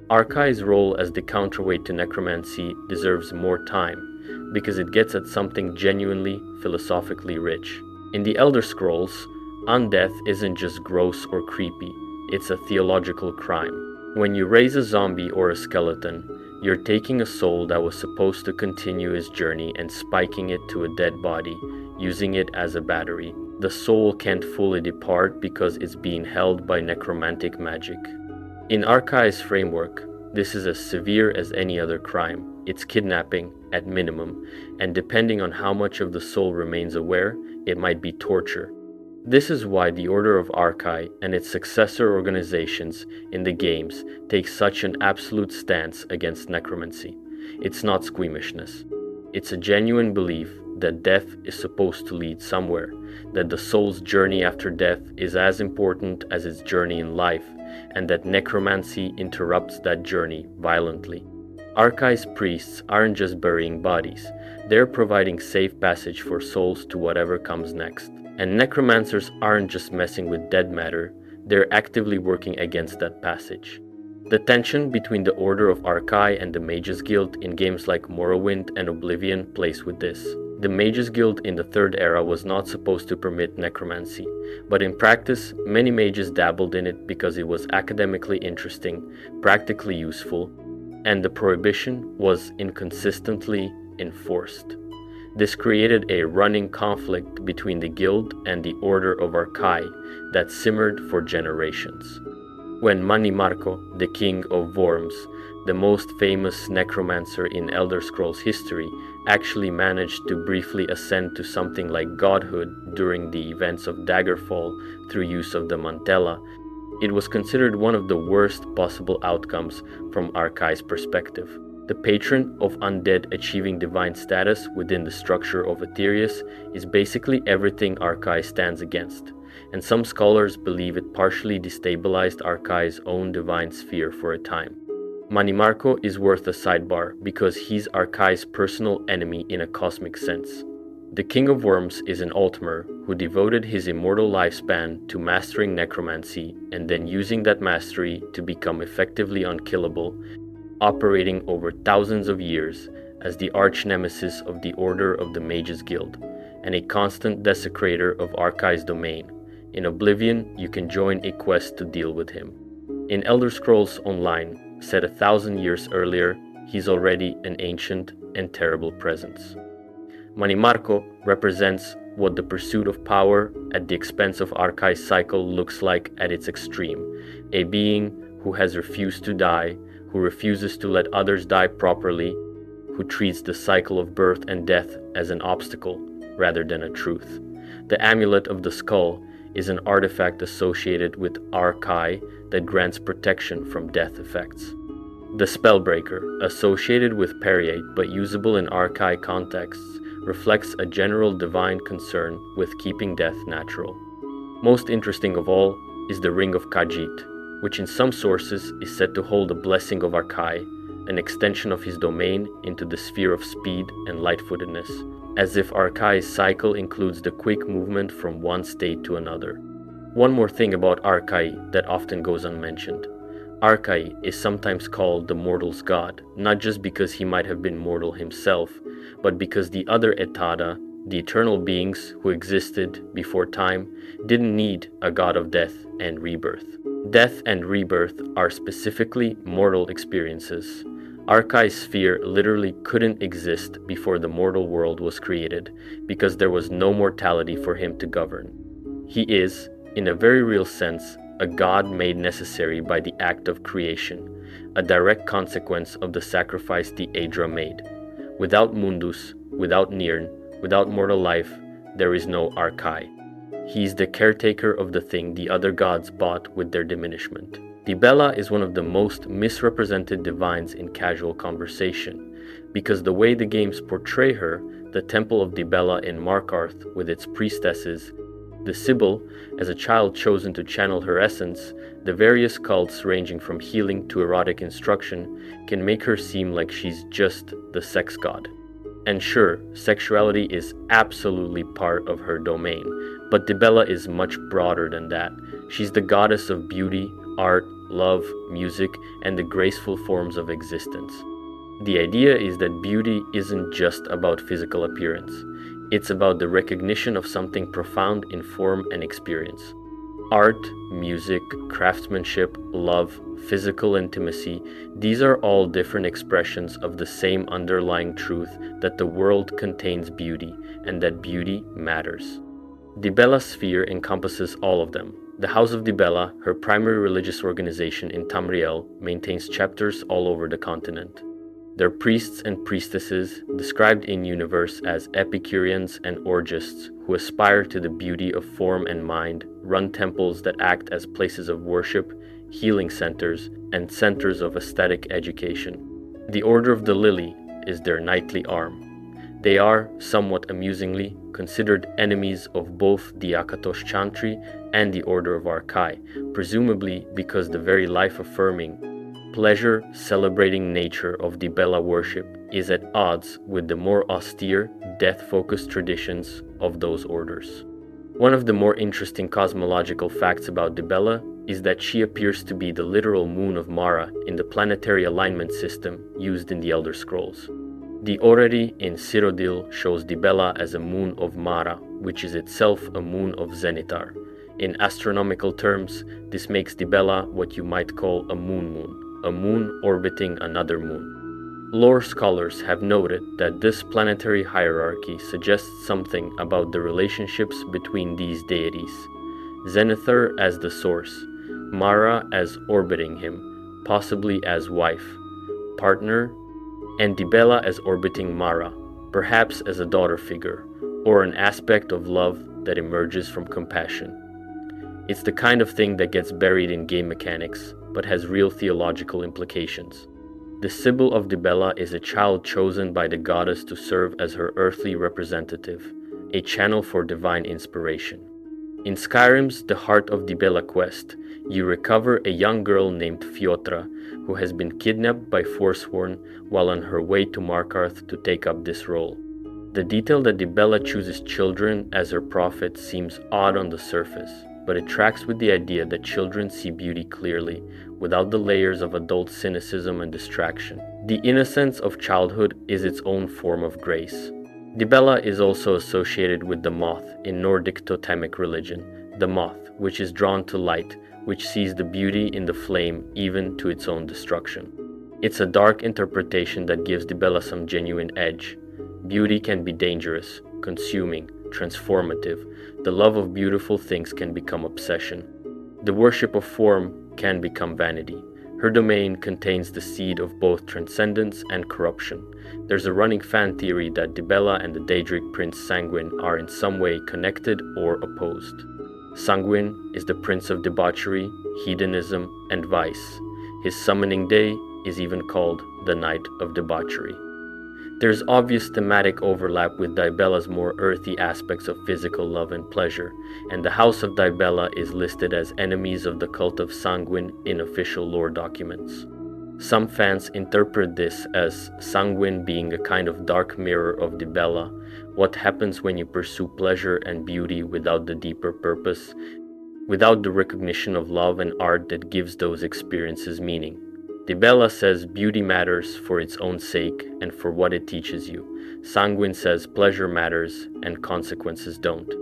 Arkay's role as the counterweight to necromancy deserves more time, because it gets at something genuinely philosophically rich. In the Elder Scrolls, undeath isn't just gross or creepy, it's a theological crime. When you raise a zombie or a skeleton, you're taking a soul that was supposed to continue his journey and spiking it to a dead body, using it as a battery. The soul can't fully depart because it's being held by necromantic magic. In Arkay's framework, this is as severe as any other crime. It's kidnapping, at minimum, and depending on how much of the soul remains aware, it might be torture. This is why the Order of Arkay and its successor organizations in the games take such an absolute stance against necromancy. It's not squeamishness. It's a genuine belief that death is supposed to lead somewhere, that the soul's journey after death is as important as its journey in life, and that necromancy interrupts that journey violently. Arkay's priests aren't just burying bodies, they're providing safe passage for souls to whatever comes next. And necromancers aren't just messing with dead matter, they're actively working against that passage. The tension between the Order of Arkay and the Mages Guild in games like Morrowind and Oblivion plays with this. The Mages Guild in the Third Era was not supposed to permit necromancy, but in practice, many mages dabbled in it because it was academically interesting, practically useful, and the prohibition was inconsistently enforced. This created a running conflict between the guild and the Order of Arkay that simmered for generations. When Marco, the king of Worms, the most famous necromancer in Elder Scrolls history, actually managed to briefly ascend to something like godhood during the events of Daggerfall through use of the Mantella, it was considered one of the worst possible outcomes from Arkay's perspective. The patron of undead achieving divine status within the structure of Aetherius is basically everything Arkay stands against, and some scholars believe it partially destabilized Arkay's own divine sphere for a time. Marco is worth a sidebar because he's Arkay's personal enemy in a cosmic sense. The King of Worms is an Altmer who devoted his immortal lifespan to mastering necromancy and then using that mastery to become effectively unkillable, operating over thousands of years as the arch-nemesis of the Order of the Mages Guild, and a constant desecrator of Arkay's domain. In Oblivion, you can join a quest to deal with him. In Elder Scrolls Online, set 1,000 years earlier, he's already an ancient and terrible presence. Marco represents what the pursuit of power at the expense of Arkay's cycle looks like at its extreme, a being who has refused to die, who refuses to let others die properly, who treats the cycle of birth and death as an obstacle rather than a truth. The Amulet of the Skull is an artifact associated with Arkay that grants protection from death effects. The Spellbreaker, associated with Periate but usable in Arkay contexts, reflects a general divine concern with keeping death natural. Most interesting of all is the Ring of Khajiit, which in some sources is said to hold the blessing of Arkay, an extension of his domain into the sphere of speed and light-footedness, as if Arkay's cycle includes the quick movement from one state to another. One more thing about Arkay that often goes unmentioned. Arkay is sometimes called the mortal's god, not just because he might have been mortal himself, but because the other Etada, the eternal beings who existed before time, didn't need a god of death and rebirth. Death and rebirth are specifically mortal experiences. Arkay's sphere literally couldn't exist before the mortal world was created, because there was no mortality for him to govern. He is, in a very real sense, a god made necessary by the act of creation, a direct consequence of the sacrifice the Aedra made. Without Mundus, without Nirn, without mortal life, there is no Arkay. He is the caretaker of the thing the other gods bought with their diminishment. Dibella is one of the most misrepresented divines in casual conversation, because the way the games portray her, the Temple of Dibella in Markarth with its priestesses, the Sibyl, as a child chosen to channel her essence, the various cults ranging from healing to erotic instruction, can make her seem like she's just the sex god. And sure, sexuality is absolutely part of her domain, but Dibella is much broader than that. She's the goddess of beauty, art, love, music, and the graceful forms of existence. The idea is that beauty isn't just about physical appearance. It's about the recognition of something profound in form and experience. Art, music, craftsmanship, love, physical intimacy, these are all different expressions of the same underlying truth that the world contains beauty, and that beauty matters. Dibella's sphere encompasses all of them. The House of Dibella, her primary religious organization in Tamriel, maintains chapters all over the continent. Their priests and priestesses, described in universe as Epicureans and Orgists who aspire to the beauty of form and mind, run temples that act as places of worship, healing centers, and centers of aesthetic education. The Order of the Lily is their knightly arm. They are, somewhat amusingly, considered enemies of both the Akatosh Chantry and the Order of Arkay, presumably because the very life-affirming, pleasure-celebrating nature of Dibella worship is at odds with the more austere, death-focused traditions of those orders. One of the more interesting cosmological facts about Dibella is that she appears to be the literal moon of Mara in the planetary alignment system used in the Elder Scrolls. The orrery in Cyrodiil shows Dibella as a moon of Mara, which is itself a moon of Zenithar. In astronomical terms, this makes Dibella what you might call a moon orbiting another moon. Lore scholars have noted that this planetary hierarchy suggests something about the relationships between these deities. Zenithar as the source, Mara as orbiting him, possibly as wife, partner, and Dibella as orbiting Mara, perhaps as a daughter figure, or an aspect of love that emerges from compassion. It's the kind of thing that gets buried in game mechanics, but has real theological implications. The Sibyl of Dibella is a child chosen by the goddess to serve as her earthly representative, a channel for divine inspiration. In Skyrim's The Heart of Dibella quest, you recover a young girl named Fiotra, who has been kidnapped by Forsworn while on her way to Markarth to take up this role. The detail that Dibella chooses children as her prophet seems odd on the surface, but it tracks with the idea that children see beauty clearly, without the layers of adult cynicism and distraction. The innocence of childhood is its own form of grace. Dibella is also associated with the moth in Nordic totemic religion, the moth which is drawn to light, which sees the beauty in the flame even to its own destruction. It's a dark interpretation that gives Dibella some genuine edge. Beauty can be dangerous, consuming, transformative. The love of beautiful things can become obsession. The worship of form can become vanity. Her domain contains the seed of both transcendence and corruption. There's a running fan theory that Dibella and the Daedric prince Sanguine are in some way connected or opposed. Sanguine is the prince of debauchery, hedonism, and vice. His summoning day is even called the Night of Debauchery. There's obvious thematic overlap with Dibella's more earthy aspects of physical love and pleasure, and the House of Dibella is listed as enemies of the cult of Sanguine in official lore documents. Some fans interpret this as Sanguine being a kind of dark mirror of Dibella, what happens when you pursue pleasure and beauty without the deeper purpose, without the recognition of love and art that gives those experiences meaning. Dibella says beauty matters for its own sake and for what it teaches you. Sanguine says pleasure matters and consequences don't.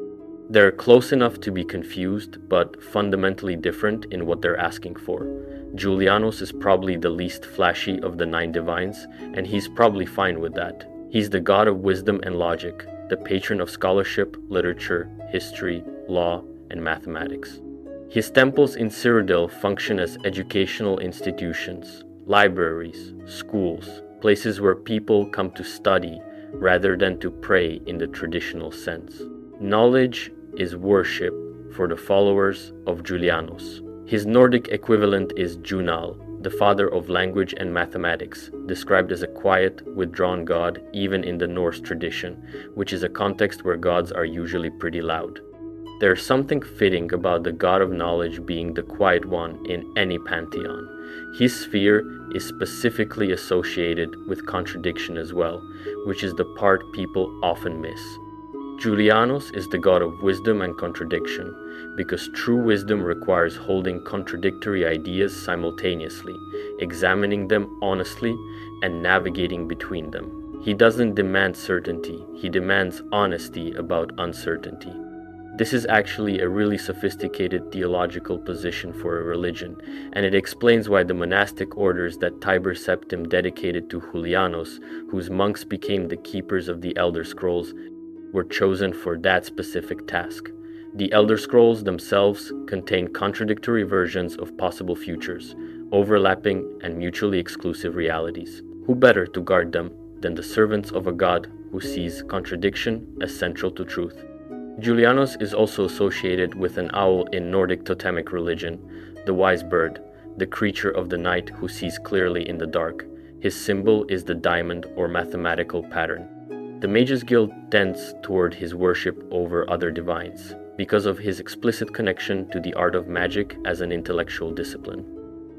They're close enough to be confused, but fundamentally different in what they're asking for. Julianos is probably the least flashy of the 9 divines, and he's probably fine with that. He's the god of wisdom and logic, the patron of scholarship, literature, history, law, and mathematics. His temples in Cyrodiil function as educational institutions, libraries, schools, places where people come to study rather than to pray in the traditional sense. Knowledge is worship for the followers of Julianos. His Nordic equivalent is Junal, the father of language and mathematics, described as a quiet, withdrawn god even in the Norse tradition, which is a context where gods are usually pretty loud. There's something fitting about the god of knowledge being the quiet one in any pantheon. His sphere is specifically associated with contradiction as well, which is the part people often miss. Julianos is the god of wisdom and contradiction, because true wisdom requires holding contradictory ideas simultaneously, examining them honestly, and navigating between them. He doesn't demand certainty, he demands honesty about uncertainty. This is actually a really sophisticated theological position for a religion, and it explains why the monastic orders that Tiber Septim dedicated to Julianos, whose monks became the keepers of the Elder Scrolls, were chosen for that specific task. The Elder Scrolls themselves contain contradictory versions of possible futures, overlapping and mutually exclusive realities. Who better to guard them than the servants of a god who sees contradiction as central to truth? Julianos is also associated with an owl in Nordic totemic religion, the wise bird, the creature of the night who sees clearly in the dark. His symbol is the diamond or mathematical pattern. The Mages Guild tends toward his worship over other divines, because of his explicit connection to the art of magic as an intellectual discipline.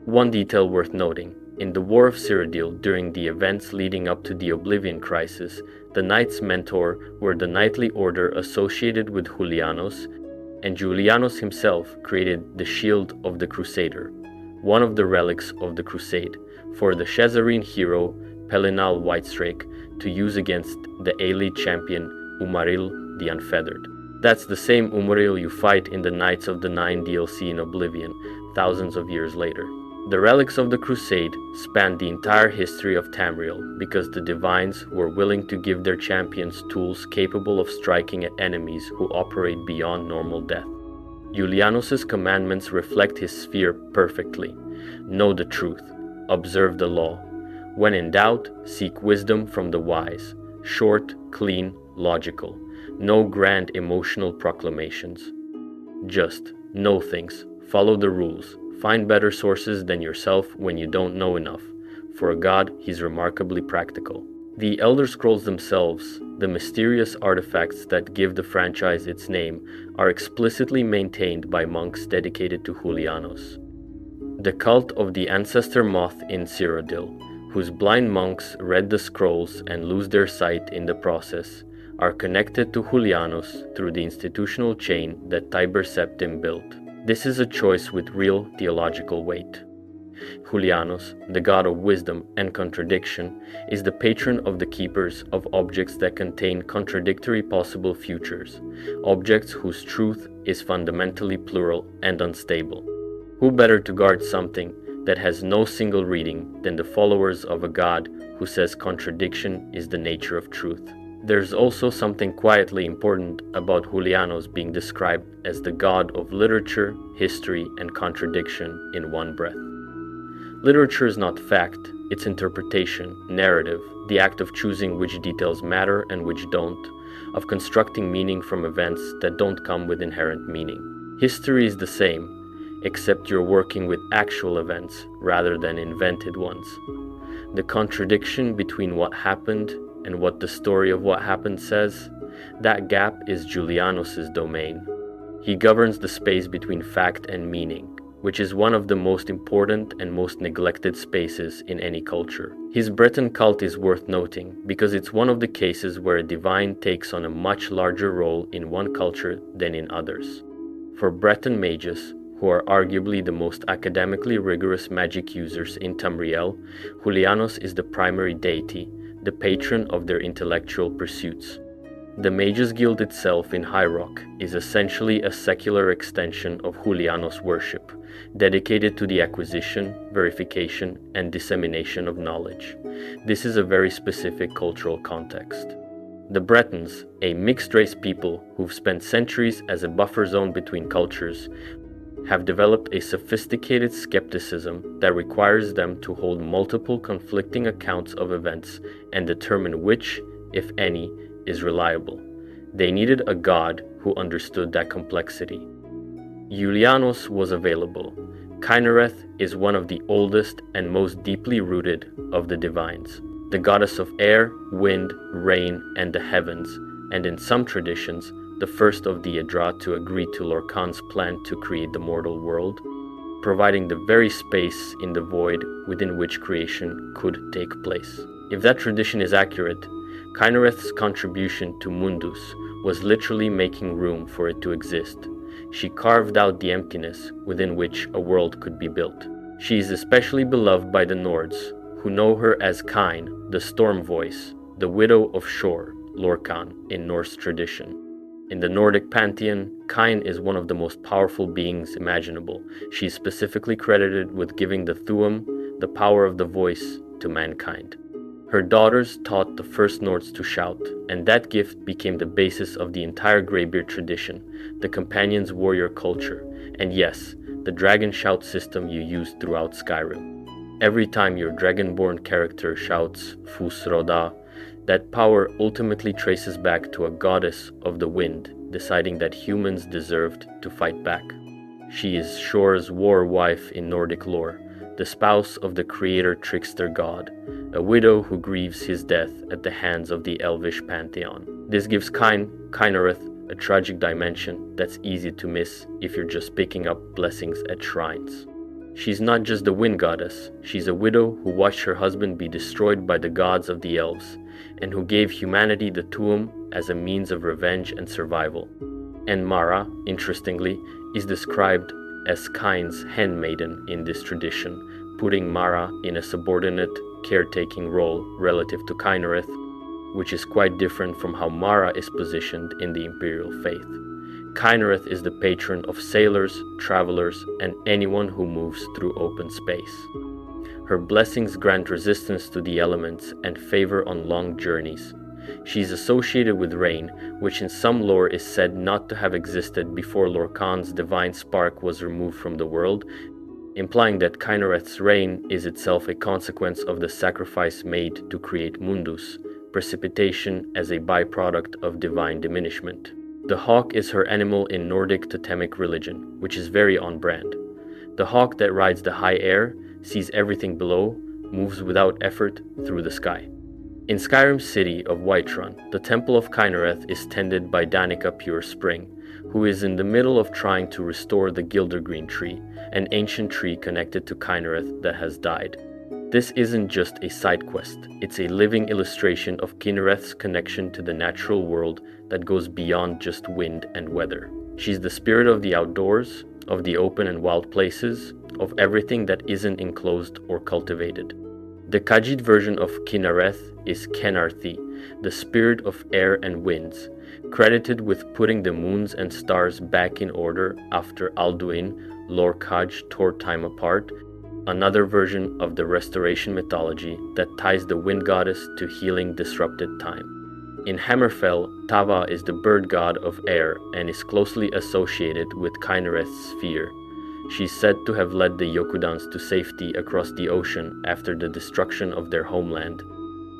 One detail worth noting: in the War of Cyrodiil, during the events leading up to the Oblivion Crisis, the Knights Mentor were the knightly order associated with Julianos, and Julianos himself created the Shield of the Crusader, one of the relics of the Crusade. For the Chazarine hero, Pelinal Whitestrake to use against the Aelid champion Umaril the Unfeathered. That's the same Umaril you fight in the Knights of the Nine DLC in Oblivion, thousands of years later. The relics of the Crusade spanned the entire history of Tamriel because the Divines were willing to give their champions tools capable of striking at enemies who operate beyond normal death. Julianos' commandments reflect his sphere perfectly. Know the truth. Observe the law. When in doubt, seek wisdom from the wise. Short, clean, logical. No grand emotional proclamations. Just know things. Follow the rules. Find better sources than yourself when you don't know enough. For a god, he's remarkably practical. The Elder Scrolls themselves, the mysterious artifacts that give the franchise its name, are explicitly maintained by monks dedicated to Julianos. The cult of the ancestor moth in Cyrodiil, whose blind monks read the scrolls and lose their sight in the process, are connected to Julianos through the institutional chain that Tiber Septim built. This is a choice with real theological weight. Julianos, the god of wisdom and contradiction, is the patron of the keepers of objects that contain contradictory possible futures, objects whose truth is fundamentally plural and unstable. Who better to guard something that has no single reading than the followers of a god who says contradiction is the nature of truth? There's also something quietly important about Julianos being described as the god of literature, history, and contradiction in one breath. Literature is not fact, it's interpretation, narrative, the act of choosing which details matter and which don't, of constructing meaning from events that don't come with inherent meaning. History is the same, except you're working with actual events rather than invented ones. The contradiction between what happened and what the story of what happened says, that gap is Julianos' domain. He governs the space between fact and meaning, which is one of the most important and most neglected spaces in any culture. His Breton cult is worth noting because it's one of the cases where a divine takes on a much larger role in one culture than in others. For Breton mages, who are arguably the most academically rigorous magic users in Tamriel, Julianos is the primary deity, the patron of their intellectual pursuits. The Mages Guild itself in High Rock is essentially a secular extension of Julianos worship, dedicated to the acquisition, verification, and dissemination of knowledge. This is a very specific cultural context. The Bretons, a mixed-race people who've spent centuries as a buffer zone between cultures, have developed a sophisticated skepticism that requires them to hold multiple conflicting accounts of events and determine which, if any, is reliable. They needed a god who understood that complexity. Julianos was available. Kynareth is one of the oldest and most deeply rooted of the divines, the goddess of air, wind, rain, and the heavens, and in some traditions, the first of the Adra to agree to Lorkhan's plan to create the mortal world, providing the very space in the void within which creation could take place. If that tradition is accurate, Kynareth's contribution to Mundus was literally making room for it to exist. She carved out the emptiness within which a world could be built. She is especially beloved by the Nords, who know her as Kyn, the storm voice, the widow of Shor, Lorkhan, in Norse tradition. In the Nordic pantheon, Kyn is one of the most powerful beings imaginable. She is specifically credited with giving the Thu'um, the power of the voice, to mankind. Her daughters taught the first Nords to shout, and that gift became the basis of the entire Greybeard tradition, the Companion's warrior culture, and yes, the dragon shout system you use throughout Skyrim. Every time your dragonborn character shouts Fus Roda, that power ultimately traces back to a goddess of the wind, deciding that humans deserved to fight back. She is Shor's war wife in Nordic lore, the spouse of the creator trickster god, a widow who grieves his death at the hands of the elvish pantheon. This gives Kynareth a tragic dimension that's easy to miss if you're just picking up blessings at shrines. She's not just the wind goddess, she's a widow who watched her husband be destroyed by the gods of the elves, and who gave humanity the Thu'um as a means of revenge and survival. And Mara, interestingly, is described as Kyn's handmaiden in this tradition, putting Mara in a subordinate caretaking role relative to Kynareth, which is quite different from how Mara is positioned in the Imperial faith. Kynareth is the patron of sailors, travelers, and anyone who moves through open space. Her blessings grant resistance to the elements and favor on long journeys. She is associated with rain, which in some lore is said not to have existed before Lorkhan's divine spark was removed from the world, implying that Kynareth's reign is itself a consequence of the sacrifice made to create Mundus, precipitation as a byproduct of divine diminishment. The hawk is her animal in Nordic totemic religion, which is very on brand. The hawk that rides the high air, sees everything below, moves without effort through the sky. In Skyrim's city of Whiterun, the Temple of Kynareth is tended by Danica Pure Spring, who is in the middle of trying to restore the Gildergreen tree, an ancient tree connected to Kynareth that has died. This isn't just a side quest, it's a living illustration of Kynareth's connection to the natural world that goes beyond just wind and weather. She's the spirit of the outdoors, of the open and wild places, of everything that isn't enclosed or cultivated. The Khajiit version of Kynareth is Kenarthi, the spirit of air and winds, credited with putting the moons and stars back in order after Alduin, Lorkhaj tore time apart, another version of the restoration mythology that ties the wind goddess to healing disrupted time. In Hammerfell, Tava is the bird god of air and is closely associated with Kynareth's sphere. She's said to have led the Yokudans to safety across the ocean after the destruction of their homeland,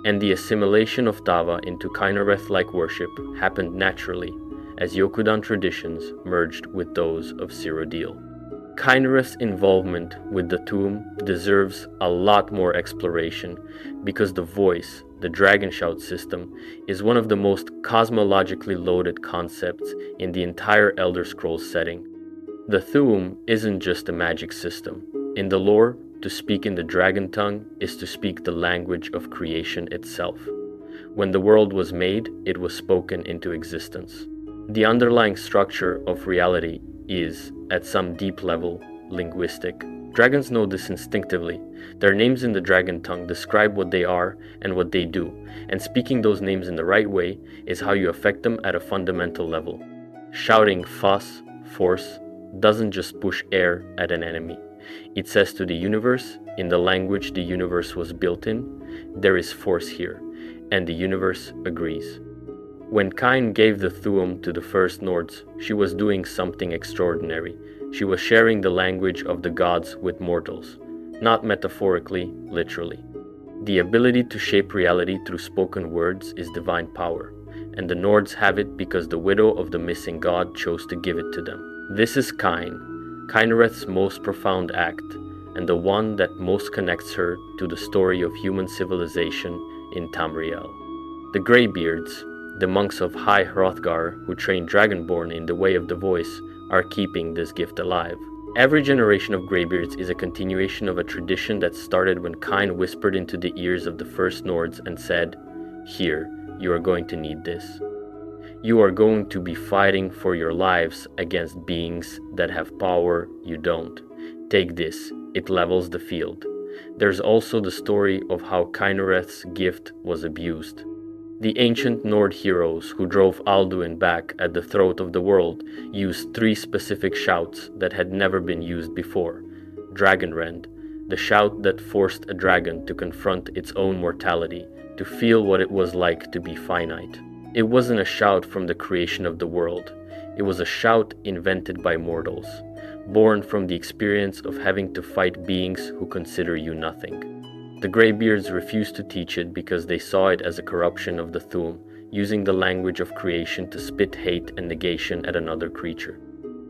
and the assimilation of Tava into Kynareth-like worship happened naturally, as Yokudan traditions merged with those of Cyrodiil. Kynareth's involvement with the Thu'um deserves a lot more exploration, because the voice, the dragon shout system, is one of the most cosmologically loaded concepts in the entire Elder Scrolls setting. The Thu'um isn't just a magic system. In the lore, to speak in the dragon tongue is to speak the language of creation itself. When the world was made, it was spoken into existence. The underlying structure of reality is, at some deep level, linguistic. Dragons know this instinctively. Their names in the dragon tongue describe what they are and what they do, and speaking those names in the right way is how you affect them at a fundamental level. Shouting fuss, force, doesn't just push air at an enemy. It says to the universe, in the language the universe was built in, there is force here, and the universe agrees. When Kyn gave the Thu'um to the First Nords, she was doing something extraordinary. She was sharing the language of the gods with mortals, not metaphorically, literally. The ability to shape reality through spoken words is divine power, and the Nords have it because the widow of the missing god chose to give it to them. This is Kynareth's most profound act, and the one that most connects her to the story of human civilization in Tamriel. The Greybeards, the monks of High Hrothgar who trained Dragonborn in the way of the voice, are keeping this gift alive. Every generation of Greybeards is a continuation of a tradition that started when Kyn whispered into the ears of the first Nords and said, "Here, you are going to need this. You are going to be fighting for your lives against beings that have power you don't. Take this, it levels the field." There's also the story of how Kynareth's gift was abused. The ancient Nord heroes who drove Alduin back at the throat of the world used 3 specific shouts that had never been used before. Dragonrend, the shout that forced a dragon to confront its own mortality, to feel what it was like to be finite. It wasn't a shout from the creation of the world. It was a shout invented by mortals, born from the experience of having to fight beings who consider you nothing. The Greybeards refused to teach it because they saw it as a corruption of the Thu'um, using the language of creation to spit hate and negation at another creature.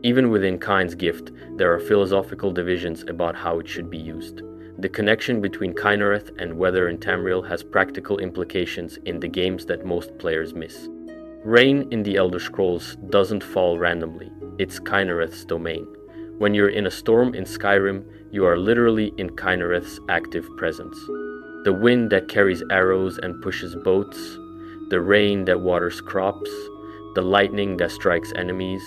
Even within Kyn's gift, there are philosophical divisions about how it should be used. The connection between Kynareth and weather in Tamriel has practical implications in the games that most players miss. Rain in the Elder Scrolls doesn't fall randomly, it's Kynareth's domain. When you're in a storm in Skyrim, you are literally in Kynareth's active presence. The wind that carries arrows and pushes boats, the rain that waters crops, the lightning that strikes enemies,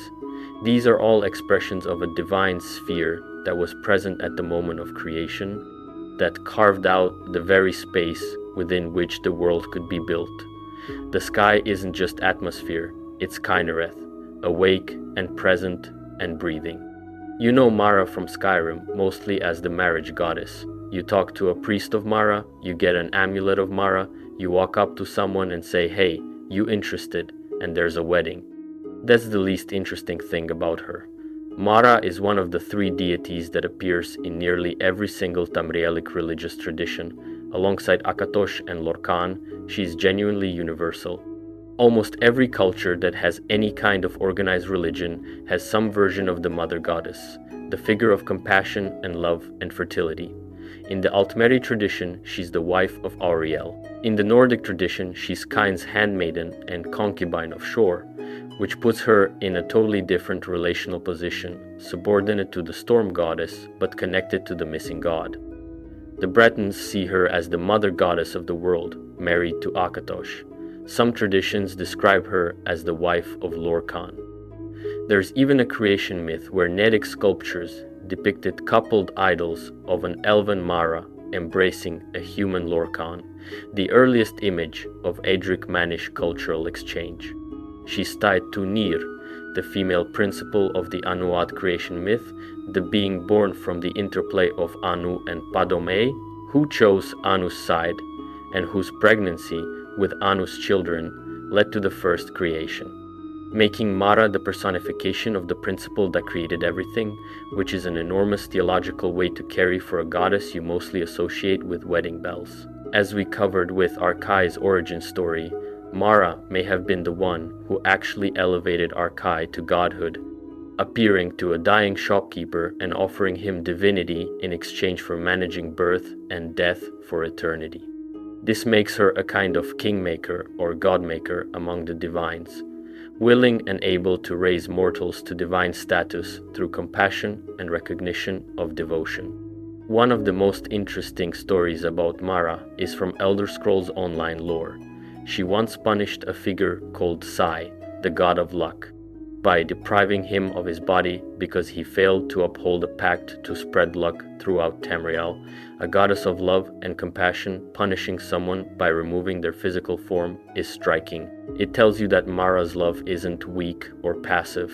these are all expressions of a divine sphere that was present at the moment of creation, that carved out the very space within which the world could be built. The sky isn't just atmosphere, it's Kynareth, awake and present and breathing. You know Mara from Skyrim mostly as the marriage goddess. You talk to a priest of Mara, you get an amulet of Mara, you walk up to someone and say, "Hey, you interested?" and there's a wedding. That's the least interesting thing about her. Mara is one of the 3 deities that appears in nearly every single Tamrielic religious tradition. Alongside Akatosh and Lorkhan, she is genuinely universal. Almost every culture that has any kind of organized religion has some version of the mother goddess, the figure of compassion and love and fertility. In the Altmeri tradition, she's the wife of Auriel. In the Nordic tradition, she's Kain's handmaiden and concubine of Shor, which puts her in a totally different relational position, subordinate to the storm goddess, but connected to the missing god. The Bretons see her as the mother goddess of the world, married to Akatosh. Some traditions describe her as the wife of Lorkhan. There's even a creation myth where Nedic sculptures depicted coupled idols of an elven Mara embracing a human Lorkhan, the earliest image of Aedric-Manish cultural exchange. She's tied to Nir, the female principle of the Anuad creation myth, the being born from the interplay of Anu and Padome, who chose Anu's side and whose pregnancy with Anu's children led to the first creation, making Mara the personification of the principle that created everything, which is an enormous theological weight to carry for a goddess you mostly associate with wedding bells. As we covered with Arkay's origin story, Mara may have been the one who actually elevated Arkay to godhood, appearing to a dying shopkeeper and offering him divinity in exchange for managing birth and death for eternity. This makes her a kind of kingmaker or godmaker among the divines, willing and able to raise mortals to divine status through compassion and recognition of devotion. One of the most interesting stories about Mara is from Elder Scrolls Online lore. She once punished a figure called Sai, the god of luck, by depriving him of his body because he failed to uphold a pact to spread luck throughout Tamriel. A goddess of love and compassion punishing someone by removing their physical form is striking. It tells you that Mara's love isn't weak or passive.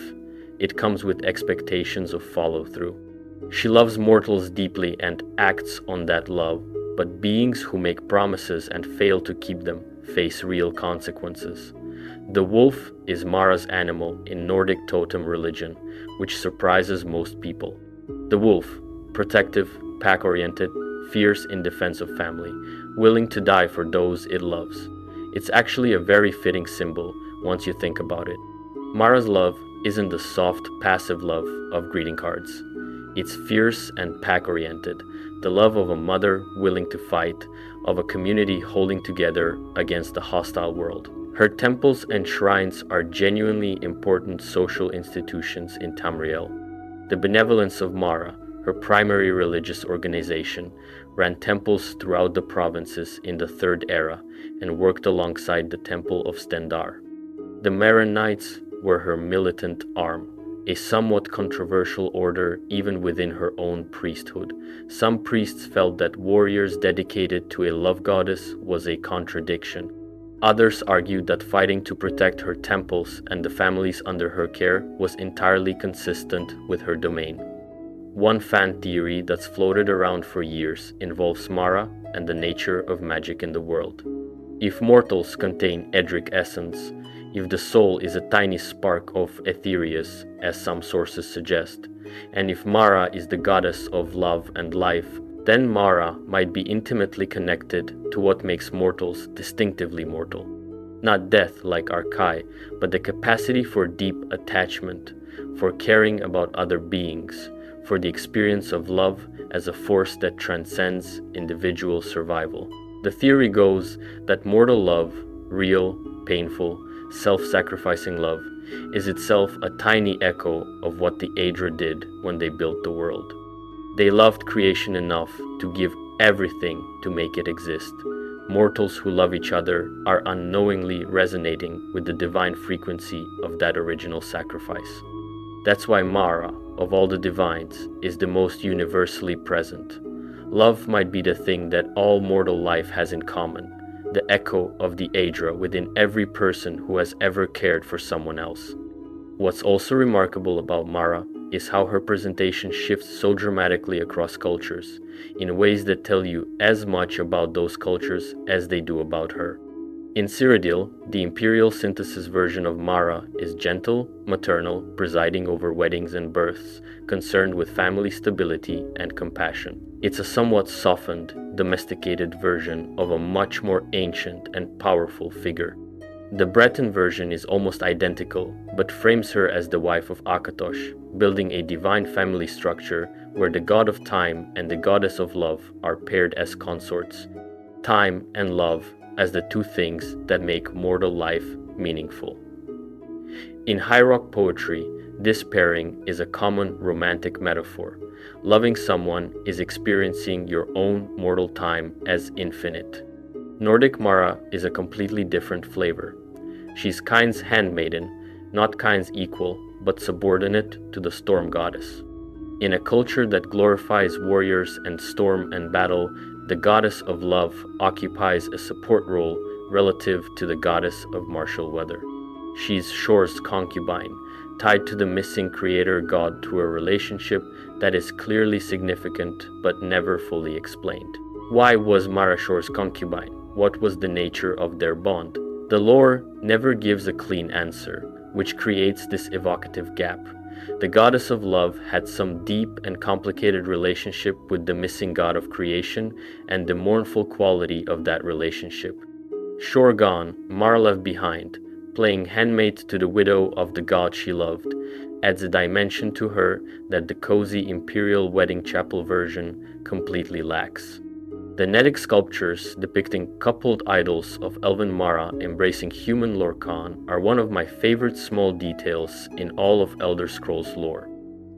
It comes with expectations of follow-through. She loves mortals deeply and acts on that love, but beings who make promises and fail to keep them face real consequences. The wolf is Mara's animal in Nordic totem religion, which surprises most people. The wolf, protective, pack-oriented, fierce in defense of family, willing to die for those it loves. It's actually a very fitting symbol once you think about it. Mara's love isn't the soft, passive love of greeting cards. It's fierce and pack-oriented, the love of a mother willing to fight, of a community holding together against the hostile world. Her temples and shrines are genuinely important social institutions in Tamriel. The benevolence of Mara, her primary religious organization, ran temples throughout the provinces in the Third Era and worked alongside the Temple of Stendarr. The Maran Knights were her militant arm, a somewhat controversial order even within her own priesthood. Some priests felt that warriors dedicated to a love goddess was a contradiction. Others argued that fighting to protect her temples and the families under her care was entirely consistent with her domain. One fan theory that's floated around for years involves Mara and the nature of magic in the world. If mortals contain Edric essence, if the soul is a tiny spark of Aetherius, as some sources suggest, and if Mara is the goddess of love and life, then Mara might be intimately connected to what makes mortals distinctively mortal. Not death like Arkay, but the capacity for deep attachment, for caring about other beings, for the experience of love as a force that transcends individual survival. The theory goes that mortal love, real, painful, self-sacrificing love, is itself a tiny echo of what the Aedra did when they built the world. They loved creation enough to give everything to make it exist. Mortals who love each other are unknowingly resonating with the divine frequency of that original sacrifice. That's why Mara, of all the divines, is the most universally present. Love might be the thing that all mortal life has in common, the echo of the Aedra within every person who has ever cared for someone else. What's also remarkable about Mara is how her presentation shifts so dramatically across cultures, in ways that tell you as much about those cultures as they do about her. In Cyrodiil, the imperial synthesis version of Mara is gentle, maternal, presiding over weddings and births, concerned with family stability and compassion. It's a somewhat softened, domesticated version of a much more ancient and powerful figure. The Breton version is almost identical, but frames her as the wife of Akatosh, building a divine family structure where the god of time and the goddess of love are paired as consorts. Time and love as the two things that make mortal life meaningful. In High Rock poetry, this pairing is a common romantic metaphor. Loving someone is experiencing your own mortal time as infinite. Nordic Mara is a completely different flavor. She's Kyn's handmaiden, not Kyn's equal, but subordinate to the storm goddess. In a culture that glorifies warriors and storm and battle, the goddess of love occupies a support role relative to the goddess of martial weather. She's Shor's concubine, tied to the missing creator god through a relationship that is clearly significant but never fully explained. Why was Mara Shor's concubine? What was the nature of their bond? The lore never gives a clean answer, which creates this evocative gap. The goddess of love had some deep and complicated relationship with the missing god of creation and the mournful quality of that relationship. Shor gone, Mara left behind, playing handmaid to the widow of the god she loved, adds a dimension to her that the cozy imperial wedding chapel version completely lacks. The Nedic sculptures depicting coupled idols of elven Mara embracing human Lorkhan are one of my favorite small details in all of Elder Scrolls lore.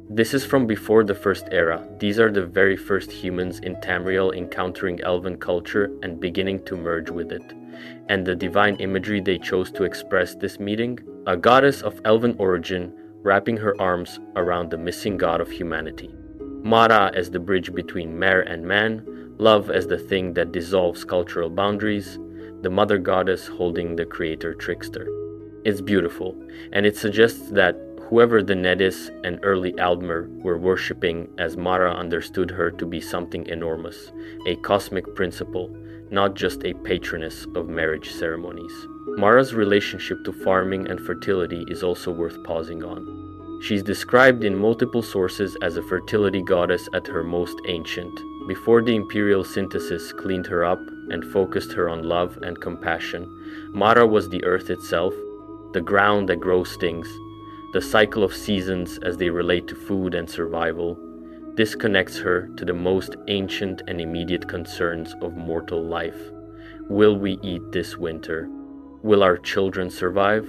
This is from before the First Era. These are the very first humans in Tamriel encountering elven culture and beginning to merge with it. And the divine imagery they chose to express this meeting? A goddess of elven origin wrapping her arms around the missing god of humanity. Mara as the bridge between mare and man, love as the thing that dissolves cultural boundaries, the mother goddess holding the creator trickster. It's beautiful, and it suggests that whoever the Nedis and early Aldmer were worshipping as Mara understood her to be something enormous, a cosmic principle, not just a patroness of marriage ceremonies. Mara's relationship to farming and fertility is also worth pausing on. She's described in multiple sources as a fertility goddess at her most ancient, before the imperial synthesis cleaned her up and focused her on love and compassion. Mara was the earth itself, the ground that grows things, the cycle of seasons as they relate to food and survival. This connects her to the most ancient and immediate concerns of mortal life. Will we eat this winter? Will our children survive?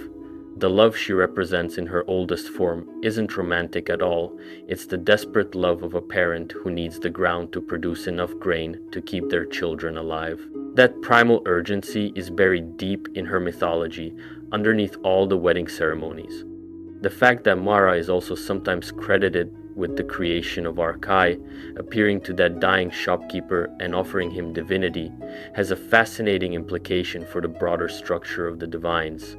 The love she represents in her oldest form isn't romantic at all. It's the desperate love of a parent who needs the ground to produce enough grain to keep their children alive. That primal urgency is buried deep in her mythology, underneath all the wedding ceremonies. The fact that Mara is also sometimes credited with the creation of Arkay, appearing to that dying shopkeeper and offering him divinity, has a fascinating implication for the broader structure of the divines.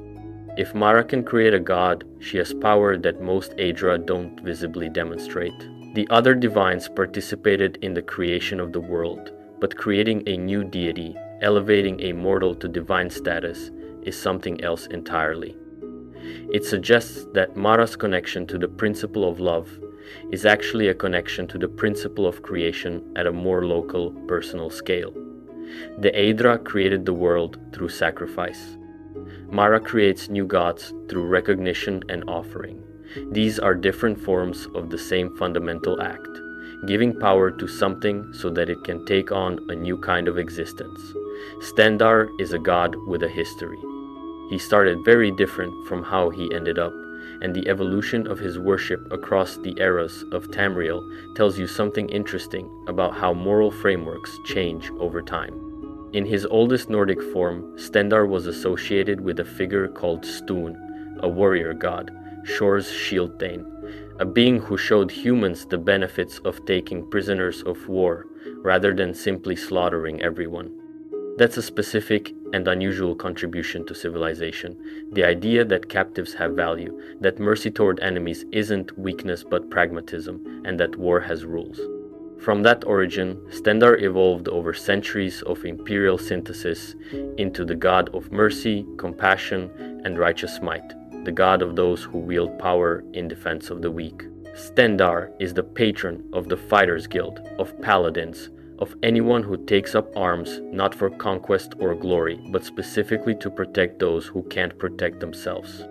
If Mara can create a god, she has power that most Aedra don't visibly demonstrate. The other divines participated in the creation of the world, but creating a new deity, elevating a mortal to divine status, is something else entirely. It suggests that Mara's connection to the principle of love is actually a connection to the principle of creation at a more local, personal scale. The Aedra created the world through sacrifice. Mara creates new gods through recognition and offering. These are different forms of the same fundamental act, giving power to something so that it can take on a new kind of existence. Stendarr is a god with a history. He started very different from how he ended up, and the evolution of his worship across the eras of Tamriel tells you something interesting about how moral frameworks change over time. In his oldest Nordic form, Stendarr was associated with a figure called Thu'um, a warrior god, Shor's shield thane, a being who showed humans the benefits of taking prisoners of war, rather than simply slaughtering everyone. That's a specific and unusual contribution to civilization. The idea that captives have value, that mercy toward enemies isn't weakness but pragmatism, and that war has rules. From that origin, Stendarr evolved over centuries of imperial synthesis into the god of mercy, compassion, and righteous might, the god of those who wield power in defense of the weak. Stendarr is the patron of the Fighters Guild, of paladins, of anyone who takes up arms not for conquest or glory, but specifically to protect those who can't protect themselves.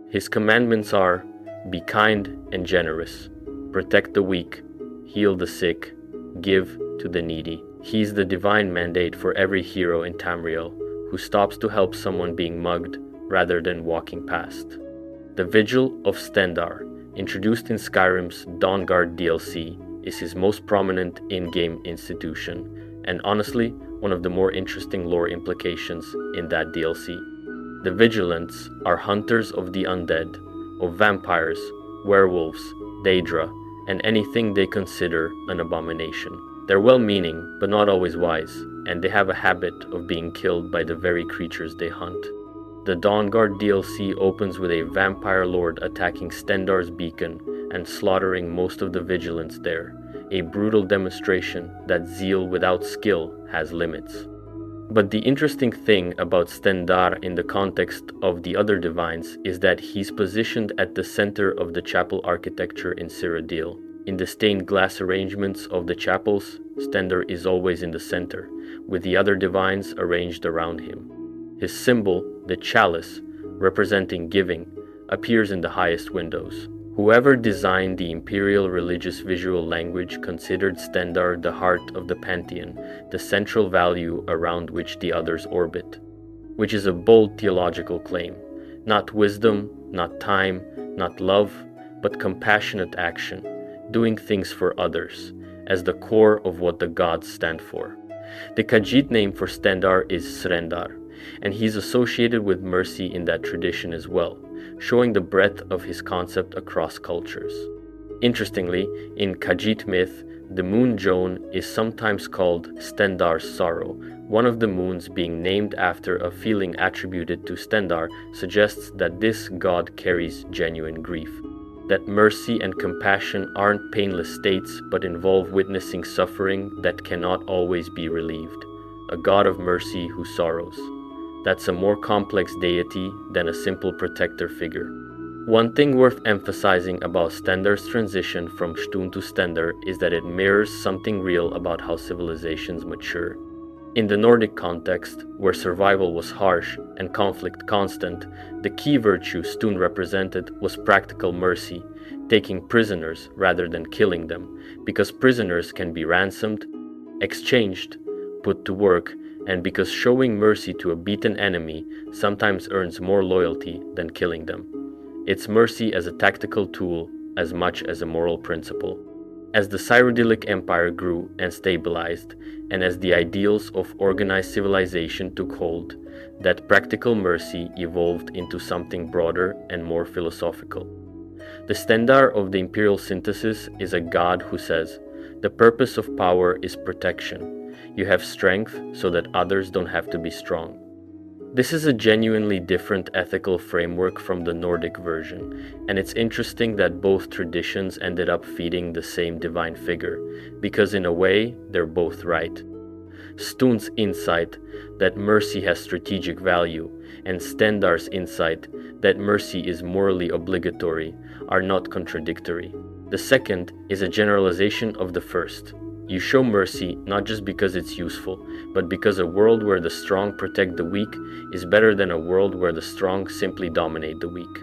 His commandments are, be kind and generous, protect the weak, heal the sick, give to the needy. He's the divine mandate for every hero in Tamriel who stops to help someone being mugged rather than walking past. The Vigil of Stendarr, introduced in Skyrim's Dawnguard DLC, is his most prominent in-game institution, and honestly, one of the more interesting lore implications in that DLC. The Vigilants are hunters of the undead, of vampires, werewolves, Daedra, and anything they consider an abomination. They're well-meaning, but not always wise, and they have a habit of being killed by the very creatures they hunt. The Dawnguard DLC opens with a vampire lord attacking Stendarr's beacon and slaughtering most of the vigilants there, a brutal demonstration that zeal without skill has limits. But the interesting thing about Stendarr in the context of the other divines is that he's positioned at the center of the chapel architecture in Cyrodiil. In the stained glass arrangements of the chapels, Stendarr is always in the center, with the other divines arranged around him. His symbol, the chalice, representing giving, appears in the highest windows. Whoever designed the imperial religious visual language considered Stendarr the heart of the pantheon, the central value around which the others orbit, which is a bold theological claim. Not wisdom, not time, not love, but compassionate action, doing things for others, as the core of what the gods stand for. The Khajiit name for Stendarr is Srendar, and he's associated with mercy in that tradition as well, showing the breadth of his concept across cultures. Interestingly, in Khajiit myth, the moon Joan is sometimes called Stendarr's sorrow. One of the moons being named after a feeling attributed to Stendarr suggests that this god carries genuine grief, that mercy and compassion aren't painless states but involve witnessing suffering that cannot always be relieved. A god of mercy who sorrows. That's a more complex deity than a simple protector figure. One thing worth emphasizing about Stendarr's transition from Shtun to Stendarr is that it mirrors something real about how civilizations mature. In the Nordic context, where survival was harsh and conflict constant, the key virtue Shtun represented was practical mercy, taking prisoners rather than killing them, because prisoners can be ransomed, exchanged, put to work, and because showing mercy to a beaten enemy sometimes earns more loyalty than killing them. It's mercy as a tactical tool as much as a moral principle. As the Cyrodiilic Empire grew and stabilized, and as the ideals of organized civilization took hold, that practical mercy evolved into something broader and more philosophical. The Stendarr of the Imperial Synthesis is a god who says, "The purpose of power is protection. You have strength so that others don't have to be strong." This is a genuinely different ethical framework from the Nordic version, and it's interesting that both traditions ended up feeding the same divine figure, because in a way, they're both right. Stun's insight that mercy has strategic value, and Stendarr's insight that mercy is morally obligatory, are not contradictory. The second is a generalization of the first. You show mercy not just because it's useful, but because a world where the strong protect the weak is better than a world where the strong simply dominate the weak.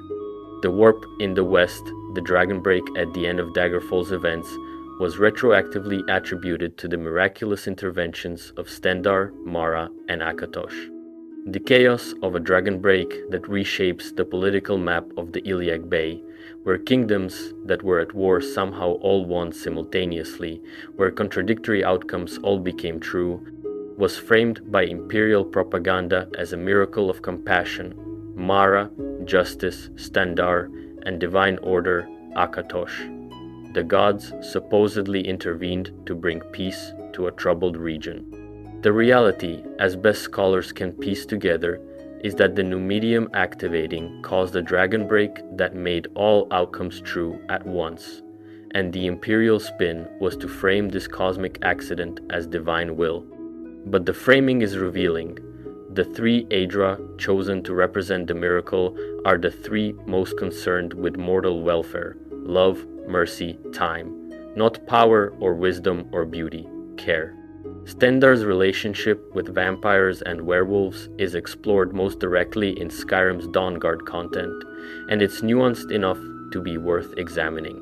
The warp in the west, the dragon break at the end of Daggerfall's events, was retroactively attributed to the miraculous interventions of Stendarr, Mara, and Akatosh. The chaos of a dragon break that reshapes the political map of the Iliac Bay, where kingdoms that were at war somehow all won simultaneously, where contradictory outcomes all became true, was framed by imperial propaganda as a miracle of compassion. Mara, justice, Stendarr, and divine order, Akatosh. The gods supposedly intervened to bring peace to a troubled region. The reality, as best scholars can piece together, is that the new medium activating caused a dragon break that made all outcomes true at once, and the imperial spin was to frame this cosmic accident as divine will. But the framing is revealing. The three Aedra chosen to represent the miracle are the three most concerned with mortal welfare: love, mercy, time. Not power or wisdom or beauty, care. Stendarr's relationship with vampires and werewolves is explored most directly in Skyrim's Dawnguard content, and it's nuanced enough to be worth examining.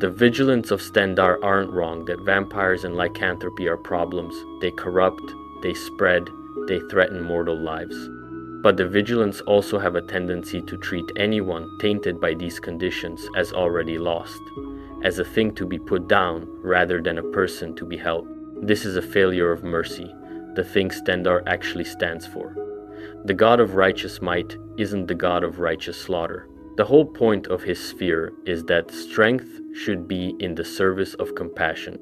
The vigilance of Stendarr aren't wrong that vampires and lycanthropy are problems. They corrupt, they spread, they threaten mortal lives. But the vigilance also have a tendency to treat anyone tainted by these conditions as already lost, as a thing to be put down rather than a person to be helped. This is a failure of mercy, the thing Stendarr actually stands for. The god of righteous might isn't the god of righteous slaughter. The whole point of his sphere is that strength should be in the service of compassion.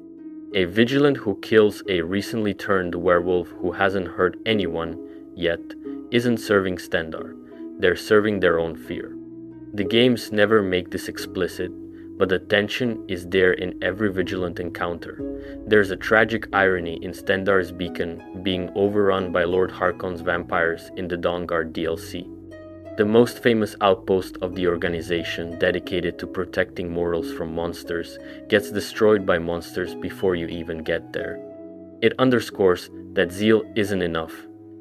A vigilant who kills a recently turned werewolf who hasn't hurt anyone yet isn't serving Stendarr. They're serving their own fear. The games never make this explicit, but the tension is there in every vigilant encounter. There's a tragic irony in Stendarr's beacon being overrun by Lord Harkon's vampires in the Dawnguard DLC. The most famous outpost of the organization dedicated to protecting mortals from monsters gets destroyed by monsters before you even get there. It underscores that zeal isn't enough.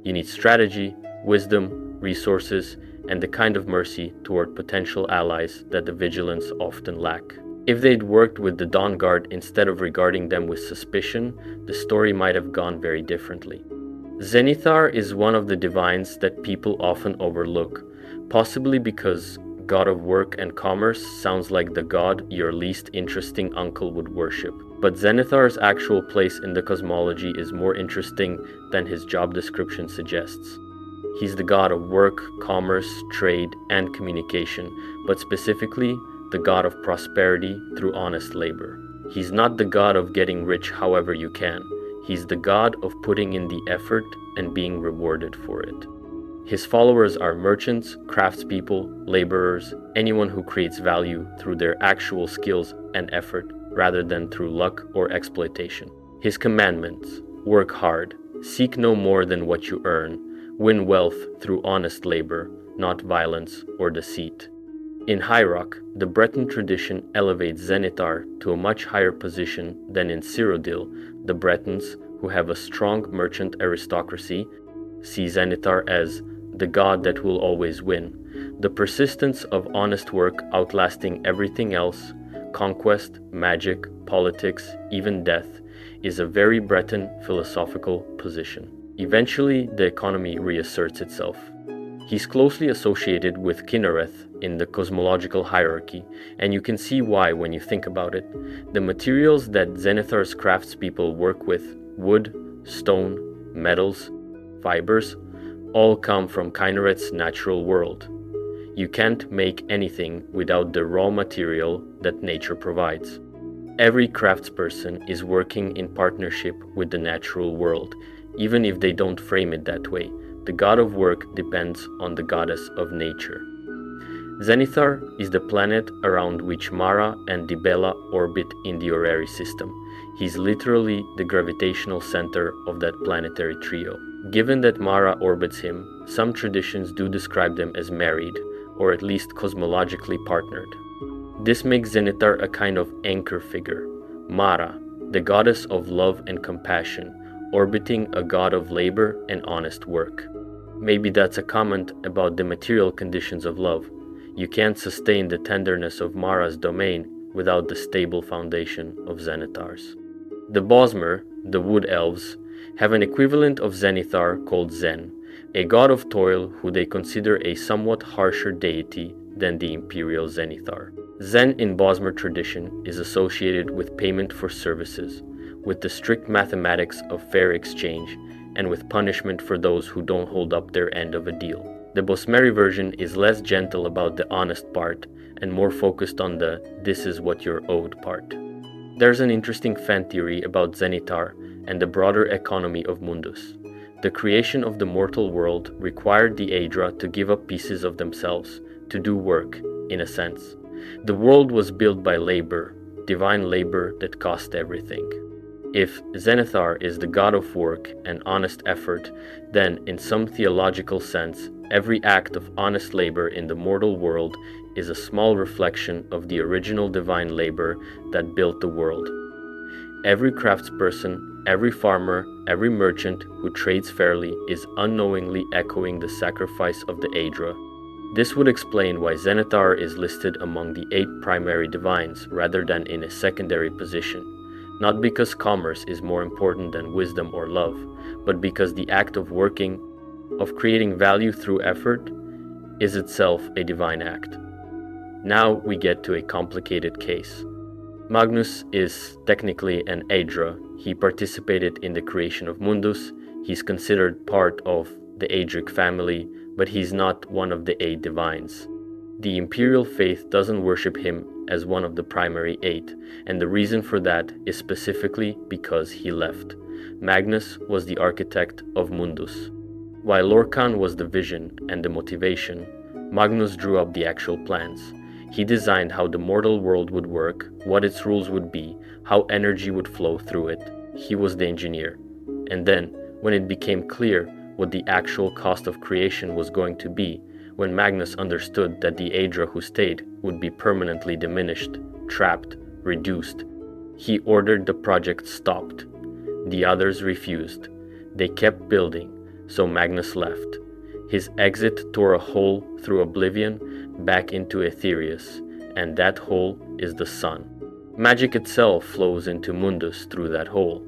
You need strategy, wisdom, resources, and the kind of mercy toward potential allies that the vigilants often lack. If they'd worked with the Dawnguard instead of regarding them with suspicion, the story might have gone very differently. Zenithar is one of the divines that people often overlook, possibly because God of Work and Commerce sounds like the god your least interesting uncle would worship. But Zenithar's actual place in the cosmology is more interesting than his job description suggests. He's the god of work, commerce, trade, and communication, but specifically the god of prosperity through honest labor. He's not the god of getting rich however you can. He's the god of putting in the effort and being rewarded for it. His followers are merchants, craftspeople, laborers, anyone who creates value through their actual skills and effort rather than through luck or exploitation. His commandments: work hard, seek no more than what you earn, win wealth through honest labor, not violence or deceit. In High Rock, the Breton tradition elevates Zenithar to a much higher position than in Cyrodiil. The Bretons, who have a strong merchant aristocracy, see Zenithar as the god that will always win. The persistence of honest work outlasting everything else, conquest, magic, politics, even death, is a very Breton philosophical position. Eventually, the economy reasserts itself. He's closely associated with Kynareth in the cosmological hierarchy, and you can see why when you think about it. The materials that Zenithar's craftspeople work with, wood, stone, metals, fibers, all come from Kynareth's natural world. You can't make anything without the raw material that nature provides. Every craftsperson is working in partnership with the natural world, even if they don't frame it that way. The god of work depends on the goddess of nature. Zenithar is the planet around which Mara and Dibella orbit in the Orrery system. He's literally the gravitational center of that planetary trio. Given that Mara orbits him, some traditions do describe them as married, or at least cosmologically partnered. This makes Zenithar a kind of anchor figure. Mara, the goddess of love and compassion, orbiting a god of labor and honest work. Maybe that's a comment about the material conditions of love. You can't sustain the tenderness of Mara's domain without the stable foundation of Zenithar's. The Bosmer, the Wood Elves, have an equivalent of Zenithar called Zen, a god of toil who they consider a somewhat harsher deity than the imperial Zenithar. Zen in Bosmer tradition is associated with payment for services, with the strict mathematics of fair exchange, and with punishment for those who don't hold up their end of a deal. The Bosmeri version is less gentle about the honest part and more focused on the "this is what you're owed" part. There's an interesting fan theory about Zenithar and the broader economy of Mundus. The creation of the mortal world required the Aedra to give up pieces of themselves, to do work, in a sense. The world was built by labor, divine labor that cost everything. If Zenithar is the god of work and honest effort, then in some theological sense, every act of honest labor in the mortal world is a small reflection of the original divine labor that built the world. Every craftsperson, every farmer, every merchant who trades fairly is unknowingly echoing the sacrifice of the Aedra. This would explain why Zenithar is listed among the 8 primary divines rather than in a secondary position. Not because commerce is more important than wisdom or love, but because the act of working, of creating value through effort, is itself a divine act. Now we get to a complicated case. Magnus is technically an Aedra. He participated in the creation of Mundus. He's considered part of the Aedric family, but he's not one of the 8 divines. The imperial faith doesn't worship him as one of the primary 8, and the reason for that is specifically because he left. Magnus was the architect of Mundus. While Lorkhan was the vision and the motivation, Magnus drew up the actual plans. He designed how the mortal world would work, what its rules would be, how energy would flow through it. He was the engineer. And then, when it became clear what the actual cost of creation was going to be, when Magnus understood that the Aedra who stayed would be permanently diminished, trapped, reduced, he ordered the project stopped. The others refused. They kept building, so Magnus left. His exit tore a hole through oblivion back into Aetherius, and that hole is the sun. Magic itself flows into Mundus through that hole.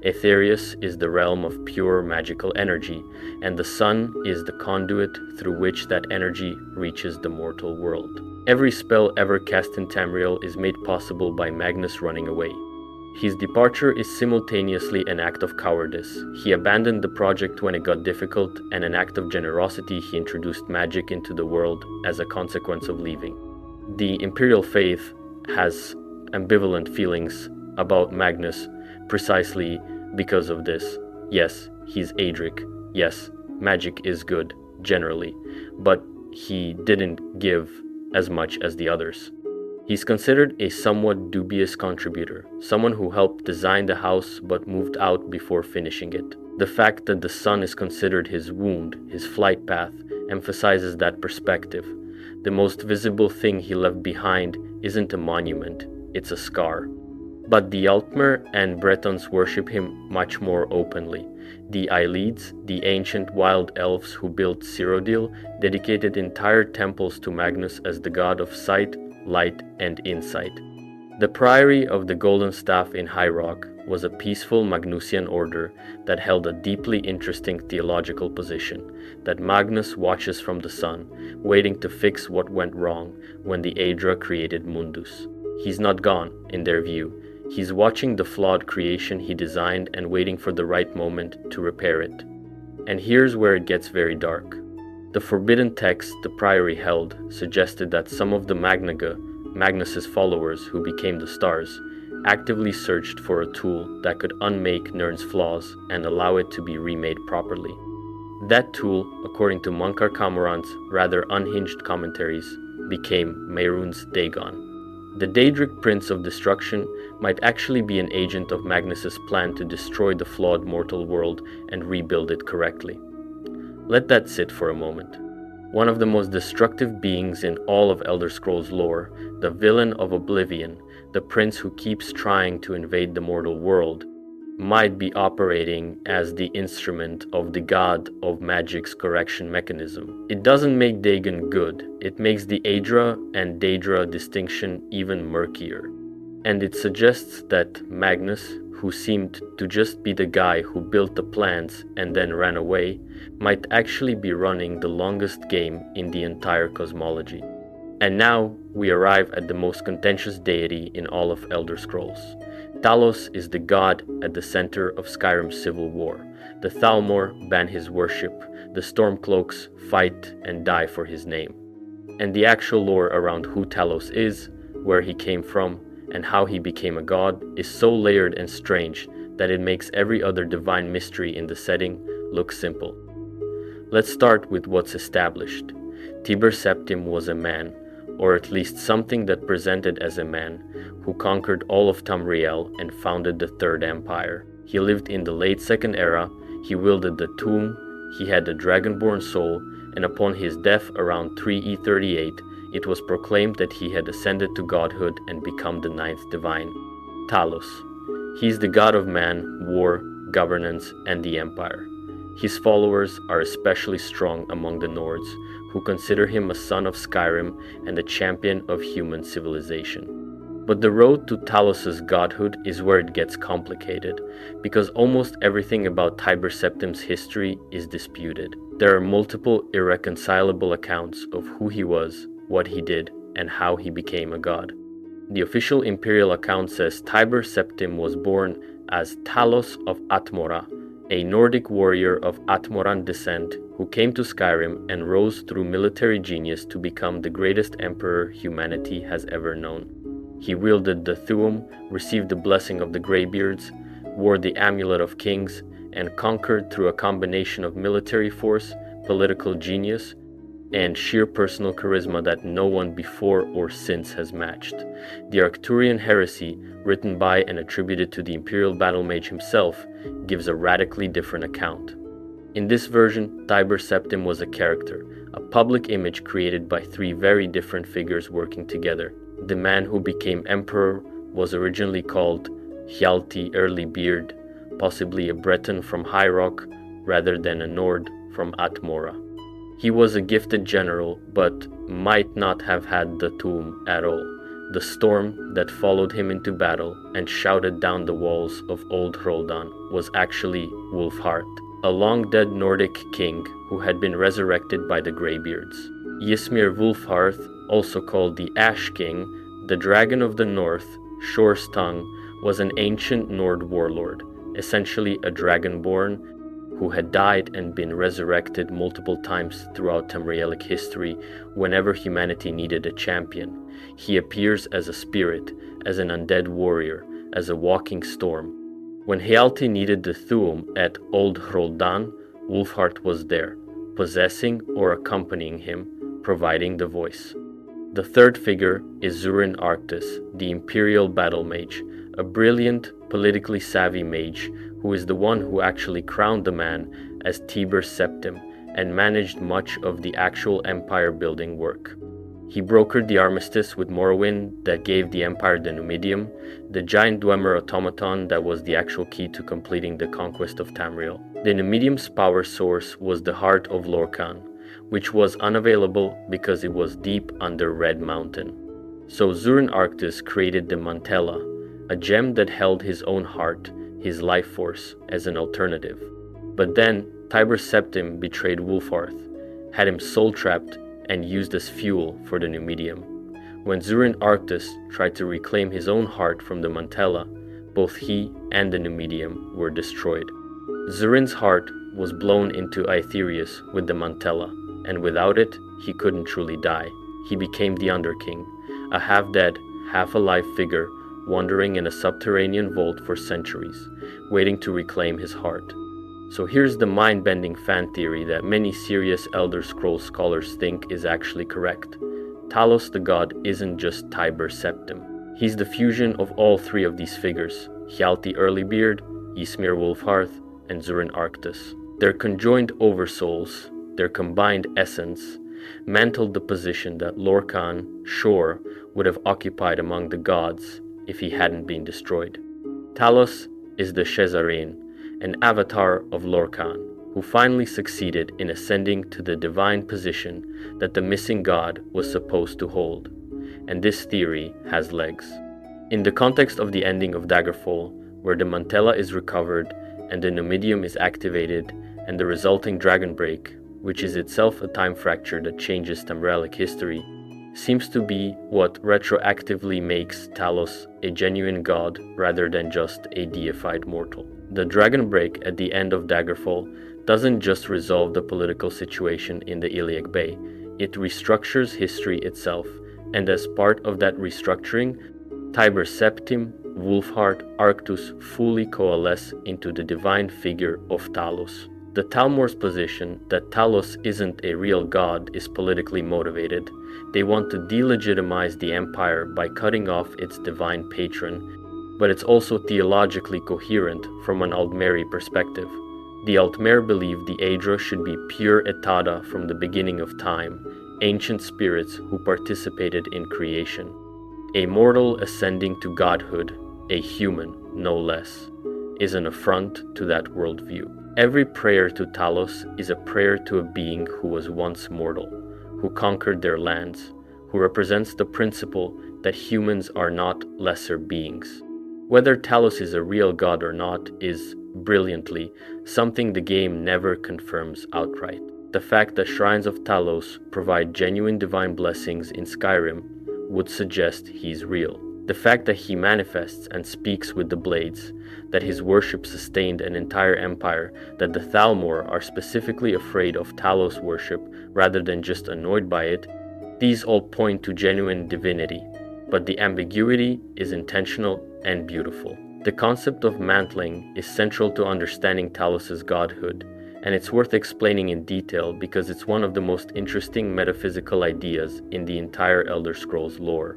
Aetherius is the realm of pure magical energy, and the sun is the conduit through which that energy reaches the mortal world. Every spell ever cast in Tamriel is made possible by Magnus running away. His departure is simultaneously an act of cowardice. He abandoned the project when it got difficult, and an act of generosity. He introduced magic into the world as a consequence of leaving. The imperial faith has ambivalent feelings about Magnus precisely because of this. Yes, he's Aedric. Yes, magic is good, generally, but he didn't give as much as the others. He's considered a somewhat dubious contributor, someone who helped design the house but moved out before finishing it. The fact that the sun is considered his wound, his flight path, emphasizes that perspective. The most visible thing he left behind isn't a monument, it's a scar. But the Altmer and Bretons worship him much more openly. The Aelids, the ancient wild elves who built Cyrodiil, dedicated entire temples to Magnus as the god of sight, light, and insight. The Priory of the Golden Staff in High Rock was a peaceful Magnusian order that held a deeply interesting theological position, that Magnus watches from the sun, waiting to fix what went wrong when the Aedra created Mundus. He's not gone, in their view. He's watching the flawed creation he designed and waiting for the right moment to repair it. And here's where it gets very dark. The forbidden text the Priory held suggested that some of the Magnaga, Magnus's followers who became the Stars, actively searched for a tool that could unmake Nirn's flaws and allow it to be remade properly. That tool, according to Munkar Camoran's rather unhinged commentaries, became Mehrunes Dagon. The Daedric Prince of Destruction might actually be an agent of Magnus's plan to destroy the flawed mortal world and rebuild it correctly. Let that sit for a moment. One of the most destructive beings in all of Elder Scrolls lore, the villain of Oblivion, the prince who keeps trying to invade the mortal world, might be operating as the instrument of the god of magic's correction mechanism. It doesn't make Dagon good, it makes the Aedra and Daedra distinction even murkier. And it suggests that Magnus, who seemed to just be the guy who built the plans and then ran away, might actually be running the longest game in the entire cosmology. And now we arrive at the most contentious deity in all of Elder Scrolls. Talos is the god at the center of Skyrim's civil war. The Thalmor ban his worship, the Stormcloaks fight and die for his name. And the actual lore around who Talos is, where he came from, and how he became a god is so layered and strange that it makes every other divine mystery in the setting look simple. Let's start with what's established. Tiber Septim was a man, or at least something that presented as a man, who conquered all of Tamriel and founded the Third Empire. He lived in the late Second Era, he wielded the Thu'um, he had a dragonborn soul, and upon his death around 3E38, it was proclaimed that he had ascended to godhood and become the ninth divine, Talos. He is the god of man, war, governance, and the empire. His followers are especially strong among the Nords, who consider him a son of Skyrim and a champion of human civilization. But the road to Talos' godhood is where it gets complicated, because almost everything about Tiber Septim's history is disputed. There are multiple irreconcilable accounts of who he was, what he did, and how he became a god. The official imperial account says Tiber Septim was born as Talos of Atmora, a Nordic warrior of Atmoran descent who came to Skyrim and rose through military genius to become the greatest emperor humanity has ever known. He wielded the Thu'um, received the blessing of the Greybeards, wore the Amulet of Kings, and conquered through a combination of military force, political genius, and sheer personal charisma that no one before or since has matched. The Arcturian heresy, written by and attributed to the Imperial Battle Mage himself, gives a radically different account. In this version, Tiber Septim was a character, a public image created by three very different figures working together. The man who became emperor was originally called Hjalti Earlybeard, possibly a Breton from High Rock rather than a Nord from Atmora. He was a gifted general, but might not have had the Thu'um at all. The storm that followed him into battle and shouted down the walls of Old Hroldan was actually Wulfhart, a long-dead Nordic king who had been resurrected by the Greybeards. Ysmir Wulfharth, also called the Ash King, the Dragon of the North, Shore's Tongue, was an ancient Nord warlord, essentially a dragonborn who had died and been resurrected multiple times throughout Tamrielic history whenever humanity needed a champion. He appears as a spirit, as an undead warrior, as a walking storm. When Hjalti needed the Thu'um at Old Hroldan, Wulfhart was there, possessing or accompanying him, providing the voice. The third figure is Zurin Arctus, the Imperial Battle Mage, a brilliant, politically savvy mage who is the one who actually crowned the man as Tiber Septim and managed much of the actual empire building work. He brokered the armistice with Morrowind that gave the empire the Numidium, the giant Dwemer automaton that was the actual key to completing the conquest of Tamriel. The Numidium's power source was the heart of Lorkhan, which was unavailable because it was deep under Red Mountain. So Zurin Arctus created the Mantella, a gem that held his own heart, his life force, as an alternative. But then Tiber Septim betrayed Wulfharth, had him soul-trapped and used as fuel for the Numidium. When Zurin Arctus tried to reclaim his own heart from the Mantella, both he and the Numidium were destroyed. Zurin's heart was blown into Aetherius with the Mantella, and without it, he couldn't truly die. He became the Underking, a half-dead, half-alive figure wandering in a subterranean vault for centuries, waiting to reclaim his heart. So here's the mind-bending fan theory that many serious Elder Scrolls scholars think is actually correct. Talos the god isn't just Tiber Septim. He's the fusion of all three of these figures, Hjalti Earlybeard, Ysmir Wulfharth, and Zurin Arctus. Their conjoined oversouls, their combined essence, mantled the position that Lorkhan, Shore, would have occupied among the gods if he hadn't been destroyed. Talos is the Shezarin, an avatar of Lorkhan, who finally succeeded in ascending to the divine position that the missing god was supposed to hold, and this theory has legs. In the context of the ending of Daggerfall, where the Mantella is recovered and the Numidium is activated and the resulting Dragon Break, which is itself a time fracture that changes Tamrielic history, seems to be what retroactively makes Talos a genuine god rather than just a deified mortal. The Dragon Break at the end of Daggerfall doesn't just resolve the political situation in the Iliac Bay, it restructures history itself, and as part of that restructuring, Tiber Septim Wolfheart, Arctus fully coalesce into the divine figure of Talos. The Talmor's position that Talos isn't a real god is politically motivated. They want to delegitimize the empire by cutting off its divine patron, but it's also theologically coherent from an Aldmeri perspective. The Altmer believe the Aedra should be pure etada from the beginning of time, ancient spirits who participated in creation. A mortal ascending to godhood, a human, no less, is an affront to that worldview. Every prayer to Talos is a prayer to a being who was once mortal, who conquered their lands, who represents the principle that humans are not lesser beings. Whether Talos is a real god or not is, brilliantly, something the game never confirms outright. The fact that shrines of Talos provide genuine divine blessings in Skyrim would suggest he's real. The fact that he manifests and speaks with the blades, that his worship sustained an entire empire, that the Thalmor are specifically afraid of Talos worship rather than just annoyed by it, these all point to genuine divinity, but the ambiguity is intentional and beautiful. The concept of mantling is central to understanding Talos' godhood, and it's worth explaining in detail because it's one of the most interesting metaphysical ideas in the entire Elder Scrolls lore.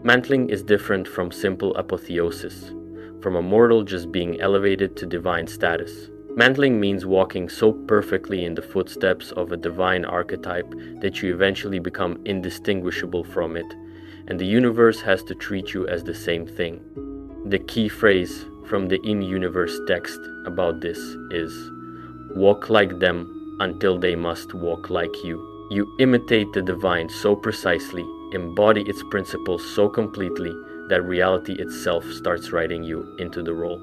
Mantling is different from simple apotheosis, from a mortal just being elevated to divine status. Mantling means walking so perfectly in the footsteps of a divine archetype that you eventually become indistinguishable from it, and the universe has to treat you as the same thing. The key phrase from the in-universe text about this is, "Walk like them until they must walk like you." You imitate the divine so precisely, embody its principles so completely, that reality itself starts writing you into the role.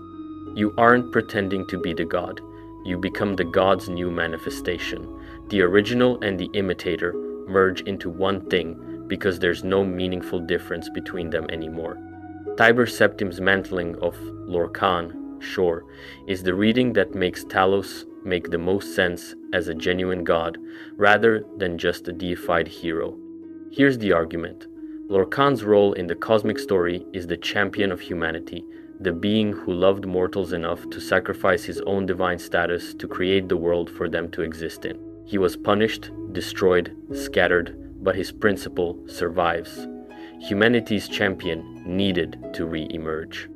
You aren't pretending to be the god, you become the god's new manifestation. The original and the imitator merge into one thing because there's no meaningful difference between them anymore. Tiber Septim's mantling of Lorkhan, sure, is the reading that makes Talos make the most sense as a genuine god, rather than just a deified hero. Here's the argument. Lorkhan's role in the cosmic story is the champion of humanity, the being who loved mortals enough to sacrifice his own divine status to create the world for them to exist in. He was punished, destroyed, scattered, but his principle survives. Humanity's champion needed to re-emerge.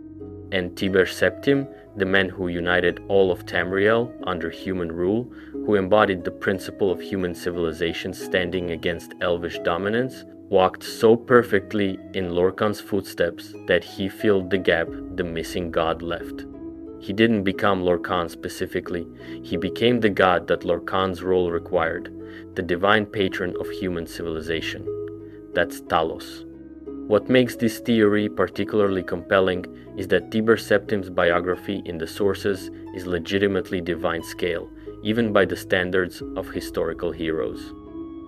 And Tiber Septim, the man who united all of Tamriel under human rule, who embodied the principle of human civilization standing against elvish dominance, walked so perfectly in Lorkhan's footsteps that he filled the gap the missing god left. He didn't become Lorkhan specifically, he became the god that Lorkhan's role required, the divine patron of human civilization. That's Talos. What makes this theory particularly compelling is that Tiber Septim's biography in the sources is legitimately divine scale, even by the standards of historical heroes.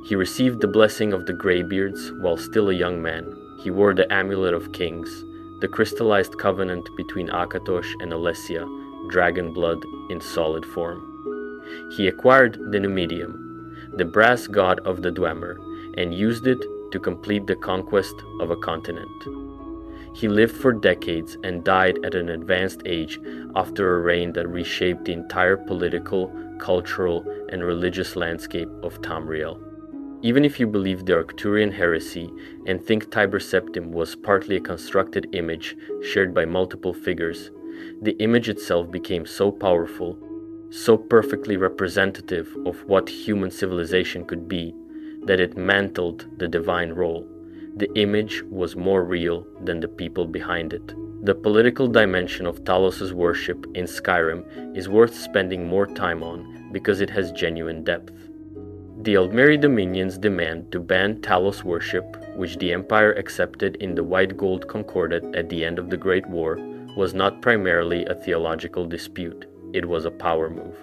He received the blessing of the Greybeards while still a young man. He wore the Amulet of Kings, the crystallized covenant between Akatosh and Alessia, dragon blood in solid form. He acquired the Numidium, the brass god of the Dwemer, and used it to complete the conquest of a continent. He lived for decades and died at an advanced age after a reign that reshaped the entire political, cultural, and religious landscape of Tamriel. Even if you believe the Arcturian heresy and think Tiber Septim was partly a constructed image shared by multiple figures, the image itself became so powerful, so perfectly representative of what human civilization could be, that it mantled the divine role. The image was more real than the people behind it. The political dimension of Talos' worship in Skyrim is worth spending more time on because it has genuine depth. The Aldmeri dominions demand to ban Talos worship, which the Empire accepted in the White Gold Concordat at the end of the Great War, was not primarily a theological dispute, it was a power move.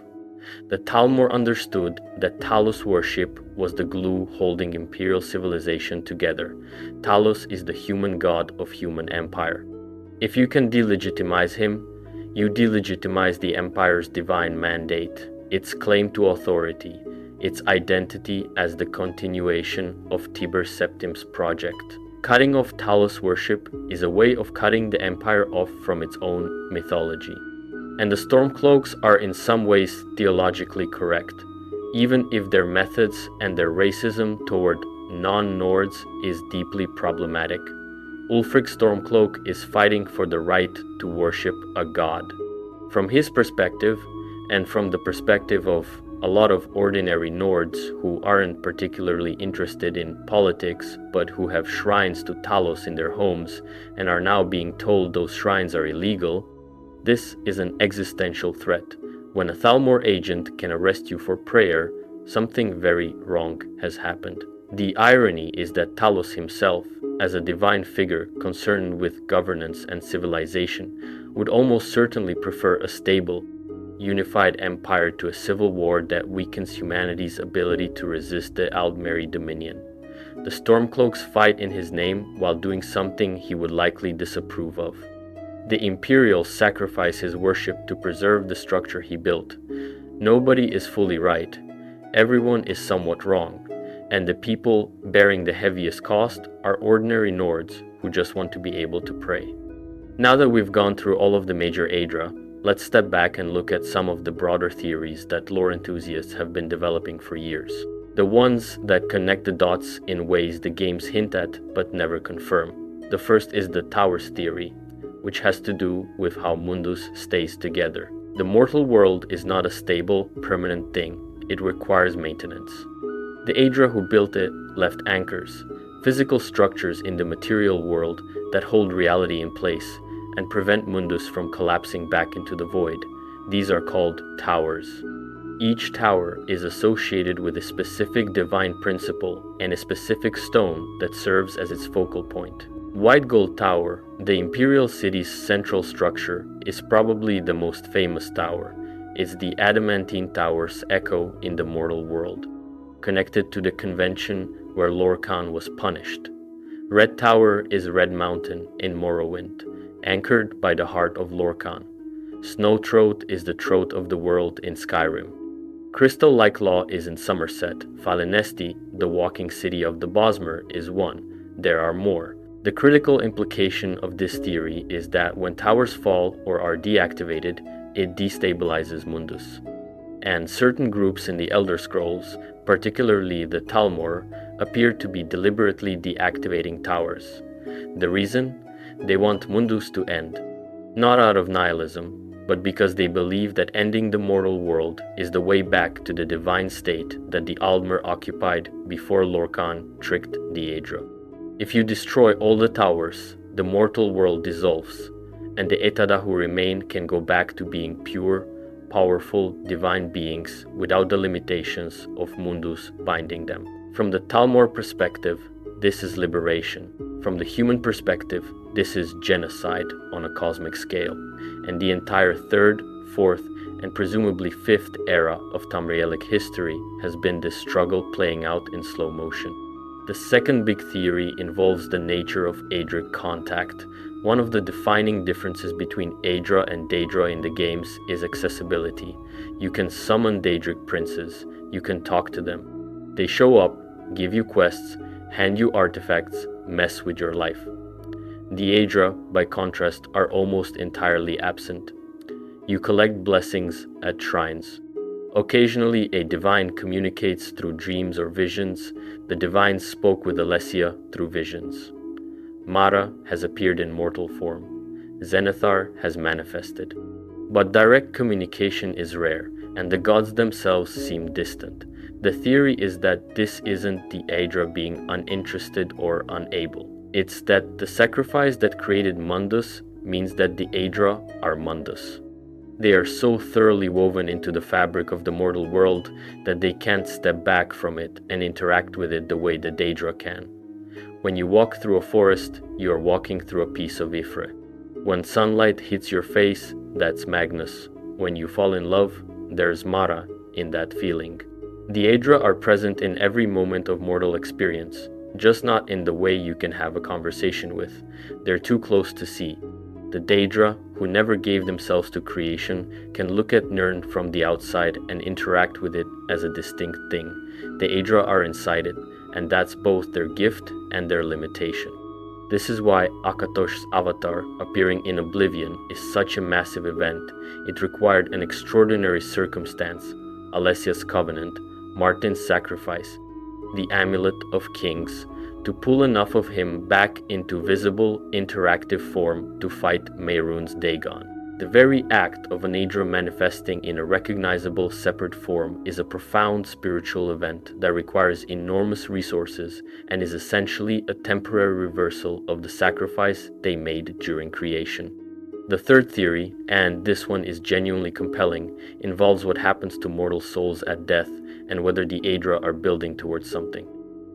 The Thalmor understood that Talos worship was the glue holding imperial civilization together. Talos is the human god of human empire. If you can delegitimize him, you delegitimize the empire's divine mandate, its claim to authority, its identity as the continuation of Tiber Septim's project. Cutting off Talos worship is a way of cutting the empire off from its own mythology. And the Stormcloaks are in some ways theologically correct, even if their methods and their racism toward non-Nords is deeply problematic. Ulfric Stormcloak is fighting for the right to worship a god. From his perspective, and from the perspective of a lot of ordinary Nords who aren't particularly interested in politics but who have shrines to Talos in their homes and are now being told those shrines are illegal, this is an existential threat. When a Thalmor agent can arrest you for prayer, something very wrong has happened. The irony is that Talos himself, as a divine figure concerned with governance and civilization, would almost certainly prefer a stable, unified empire to a civil war that weakens humanity's ability to resist the Aldmeri dominion. The Stormcloaks fight in his name while doing something he would likely disapprove of. The Imperials sacrifice his worship to preserve the structure he built. Nobody is fully right. Everyone is somewhat wrong. And the people bearing the heaviest cost are ordinary Nords who just want to be able to pray. Now that we've gone through all of the major Aedra, let's step back and look at some of the broader theories that lore enthusiasts have been developing for years. The ones that connect the dots in ways the games hint at but never confirm. The first is the Towers theory, which has to do with how Mundus stays together. The mortal world is not a stable, permanent thing. It requires maintenance. The Aedra who built it left anchors, physical structures in the material world that hold reality in place and prevent Mundus from collapsing back into the void. These are called towers. Each tower is associated with a specific divine principle and a specific stone that serves as its focal point. White Gold Tower, the Imperial City's central structure, is probably the most famous tower. It's the adamantine tower's echo in the mortal world, connected to the convention where Lorkhan was punished. Red Tower is Red Mountain in Morrowind, anchored by the heart of Lorkhan. Snowthroat is the throat of the world in Skyrim. Crystal Lake Law is in Somerset. Falinesti, the walking city of the Bosmer, is one. There are more. The critical implication of this theory is that when towers fall or are deactivated, it destabilizes Mundus. And certain groups in the Elder Scrolls, particularly the Thalmor, appear to be deliberately deactivating towers. The reason? They want Mundus to end. Not out of nihilism, but because they believe that ending the mortal world is the way back to the divine state that the Aldmer occupied before Lorkhan tricked the Aedra. If you destroy all the towers, the mortal world dissolves, and the Etada who remain can go back to being pure, powerful, divine beings without the limitations of Mundus binding them. From the Thalmor perspective, this is liberation. From the human perspective, this is genocide on a cosmic scale, and the entire third, fourth, and presumably fifth era of Tamrielic history has been this struggle playing out in slow motion. The second big theory involves the nature of Aedric contact. One of the defining differences between Aedra and Daedra in the games is accessibility. You can summon Daedric princes, you can talk to them. They show up, give you quests, hand you artifacts, mess with your life. The Aedra, by contrast, are almost entirely absent. You collect blessings at shrines. Occasionally, a divine communicates through dreams or visions. The divine spoke with Alessia through visions. Mara has appeared in mortal form. Zenithar has manifested. But direct communication is rare, and the gods themselves seem distant. The theory is that this isn't the Aedra being uninterested or unable. It's that the sacrifice that created Mundus means that the Aedra are Mundus. They are so thoroughly woven into the fabric of the mortal world that they can't step back from it and interact with it the way the Daedra can. When you walk through a forest, you are walking through a piece of Ifre. When sunlight hits your face, that's Magnus. When you fall in love, there's Mara in that feeling. The Aedra are present in every moment of mortal experience, just not in the way you can have a conversation with. They're too close to see. The Daedra, who never gave themselves to creation, can look at Nirn from the outside and interact with it as a distinct thing. The Aedra are inside it, and that's both their gift and their limitation. This is why Akatosh's avatar appearing in Oblivion is such a massive event. It required an extraordinary circumstance, Alessia's covenant, Martin's sacrifice, the Amulet of Kings, to pull enough of him back into visible, interactive form to fight Mehrunes Dagon. The very act of an Aedra manifesting in a recognizable separate form is a profound spiritual event that requires enormous resources and is essentially a temporary reversal of the sacrifice they made during creation. The third theory, and this one is genuinely compelling, involves what happens to mortal souls at death and whether the Aedra are building towards something.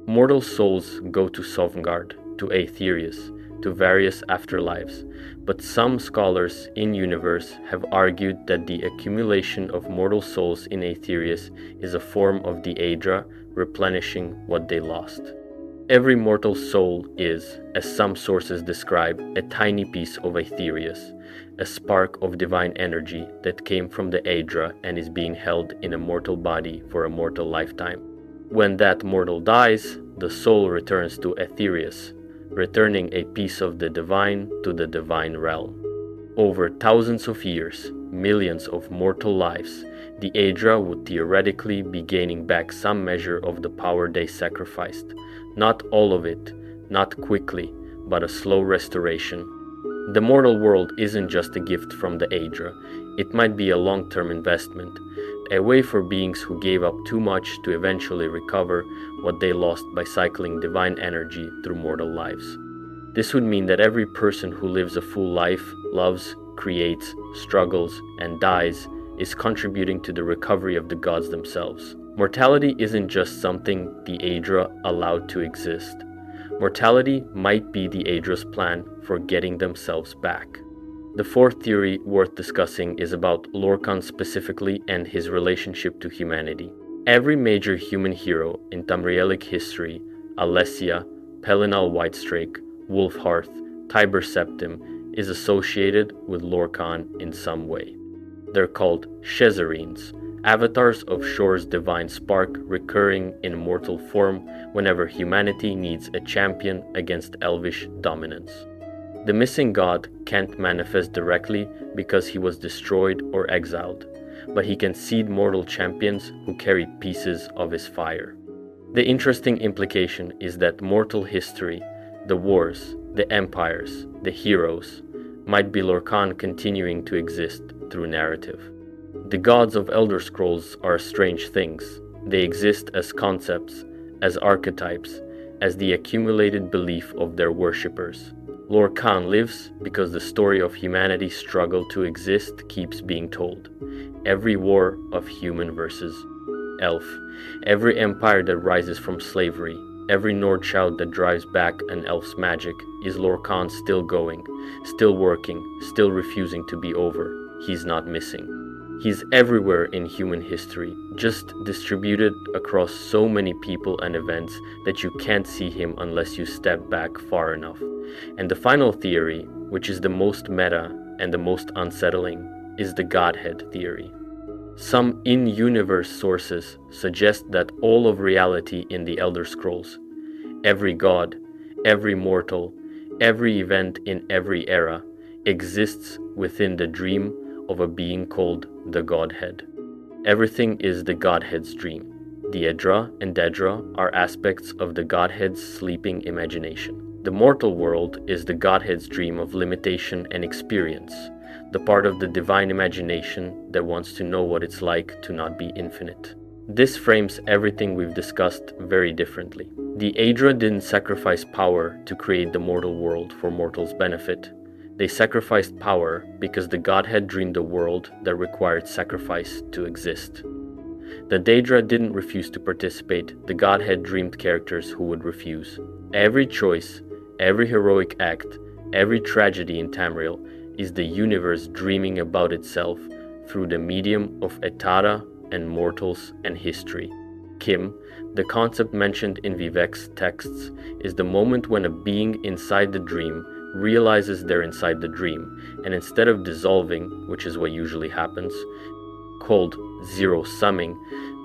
Mortal souls go to Sovngarde, to Aetherius, to various afterlives, but some scholars in-universe have argued that the accumulation of mortal souls in Aetherius is a form of the Aedra replenishing what they lost. Every mortal soul is, as some sources describe, a tiny piece of Aetherius, a spark of divine energy that came from the Aedra and is being held in a mortal body for a mortal lifetime. When that mortal dies, the soul returns to Aetherius, returning a piece of the divine to the divine realm. Over thousands of years, millions of mortal lives, the Aedra would theoretically be gaining back some measure of the power they sacrificed. Not all of it, not quickly, but a slow restoration. The mortal world isn't just a gift from the Aedra. It might be a long-term investment, a way for beings who gave up too much to eventually recover what they lost by cycling divine energy through mortal lives. This would mean that every person who lives a full life, loves, creates, struggles, and dies is contributing to the recovery of the gods themselves. Mortality isn't just something the Aedra allowed to exist. Mortality might be the Aedra's plan for getting themselves back. The fourth theory worth discussing is about Lorkhan specifically and his relationship to humanity. Every major human hero in Tamrielic history, Alessia, Pelinal Whitestrake, Wolfhearth, Tiber Septim, is associated with Lorkhan in some way. They're called Shezarines, avatars of Shor's divine spark recurring in mortal form whenever humanity needs a champion against elvish dominance. The missing god can't manifest directly because he was destroyed or exiled, but he can seed mortal champions who carry pieces of his fire. The interesting implication is that mortal history, the wars, the empires, the heroes, might be Lorkhan continuing to exist through narrative. The gods of Elder Scrolls are strange things. They exist as concepts, as archetypes, as the accumulated belief of their worshippers. Lorkhan lives because the story of humanity's struggle to exist keeps being told. Every war of human versus elf, every empire that rises from slavery, every Nordchild that drives back an elf's magic, is Lorkhan still going, still working, still refusing to be over. He's not missing. He's everywhere in human history, just distributed across so many people and events that you can't see him unless you step back far enough. And the final theory, which is the most meta and the most unsettling, is the Godhead theory. Some in-universe sources suggest that all of reality in the Elder Scrolls, every god, every mortal, every event in every era, exists within the dream of a being called the Godhead. Everything is the Godhead's dream. The Adra and Daedra are aspects of the Godhead's sleeping imagination. The mortal world is the Godhead's dream of limitation and experience, the part of the divine imagination that wants to know what it's like to not be infinite. This frames everything we've discussed very differently. The Aedra didn't sacrifice power to create the mortal world for mortals' benefit. They sacrificed power because the Godhead dreamed a world that required sacrifice to exist. The Daedra didn't refuse to participate, the Godhead dreamed characters who would refuse. Every choice, every heroic act, every tragedy in Tamriel is the universe dreaming about itself through the medium of Etara and mortals and history. Kim, the concept mentioned in Vivek's texts, is the moment when a being inside the dream realizes they're inside the dream, and instead of dissolving, which is what usually happens, called zero-summing,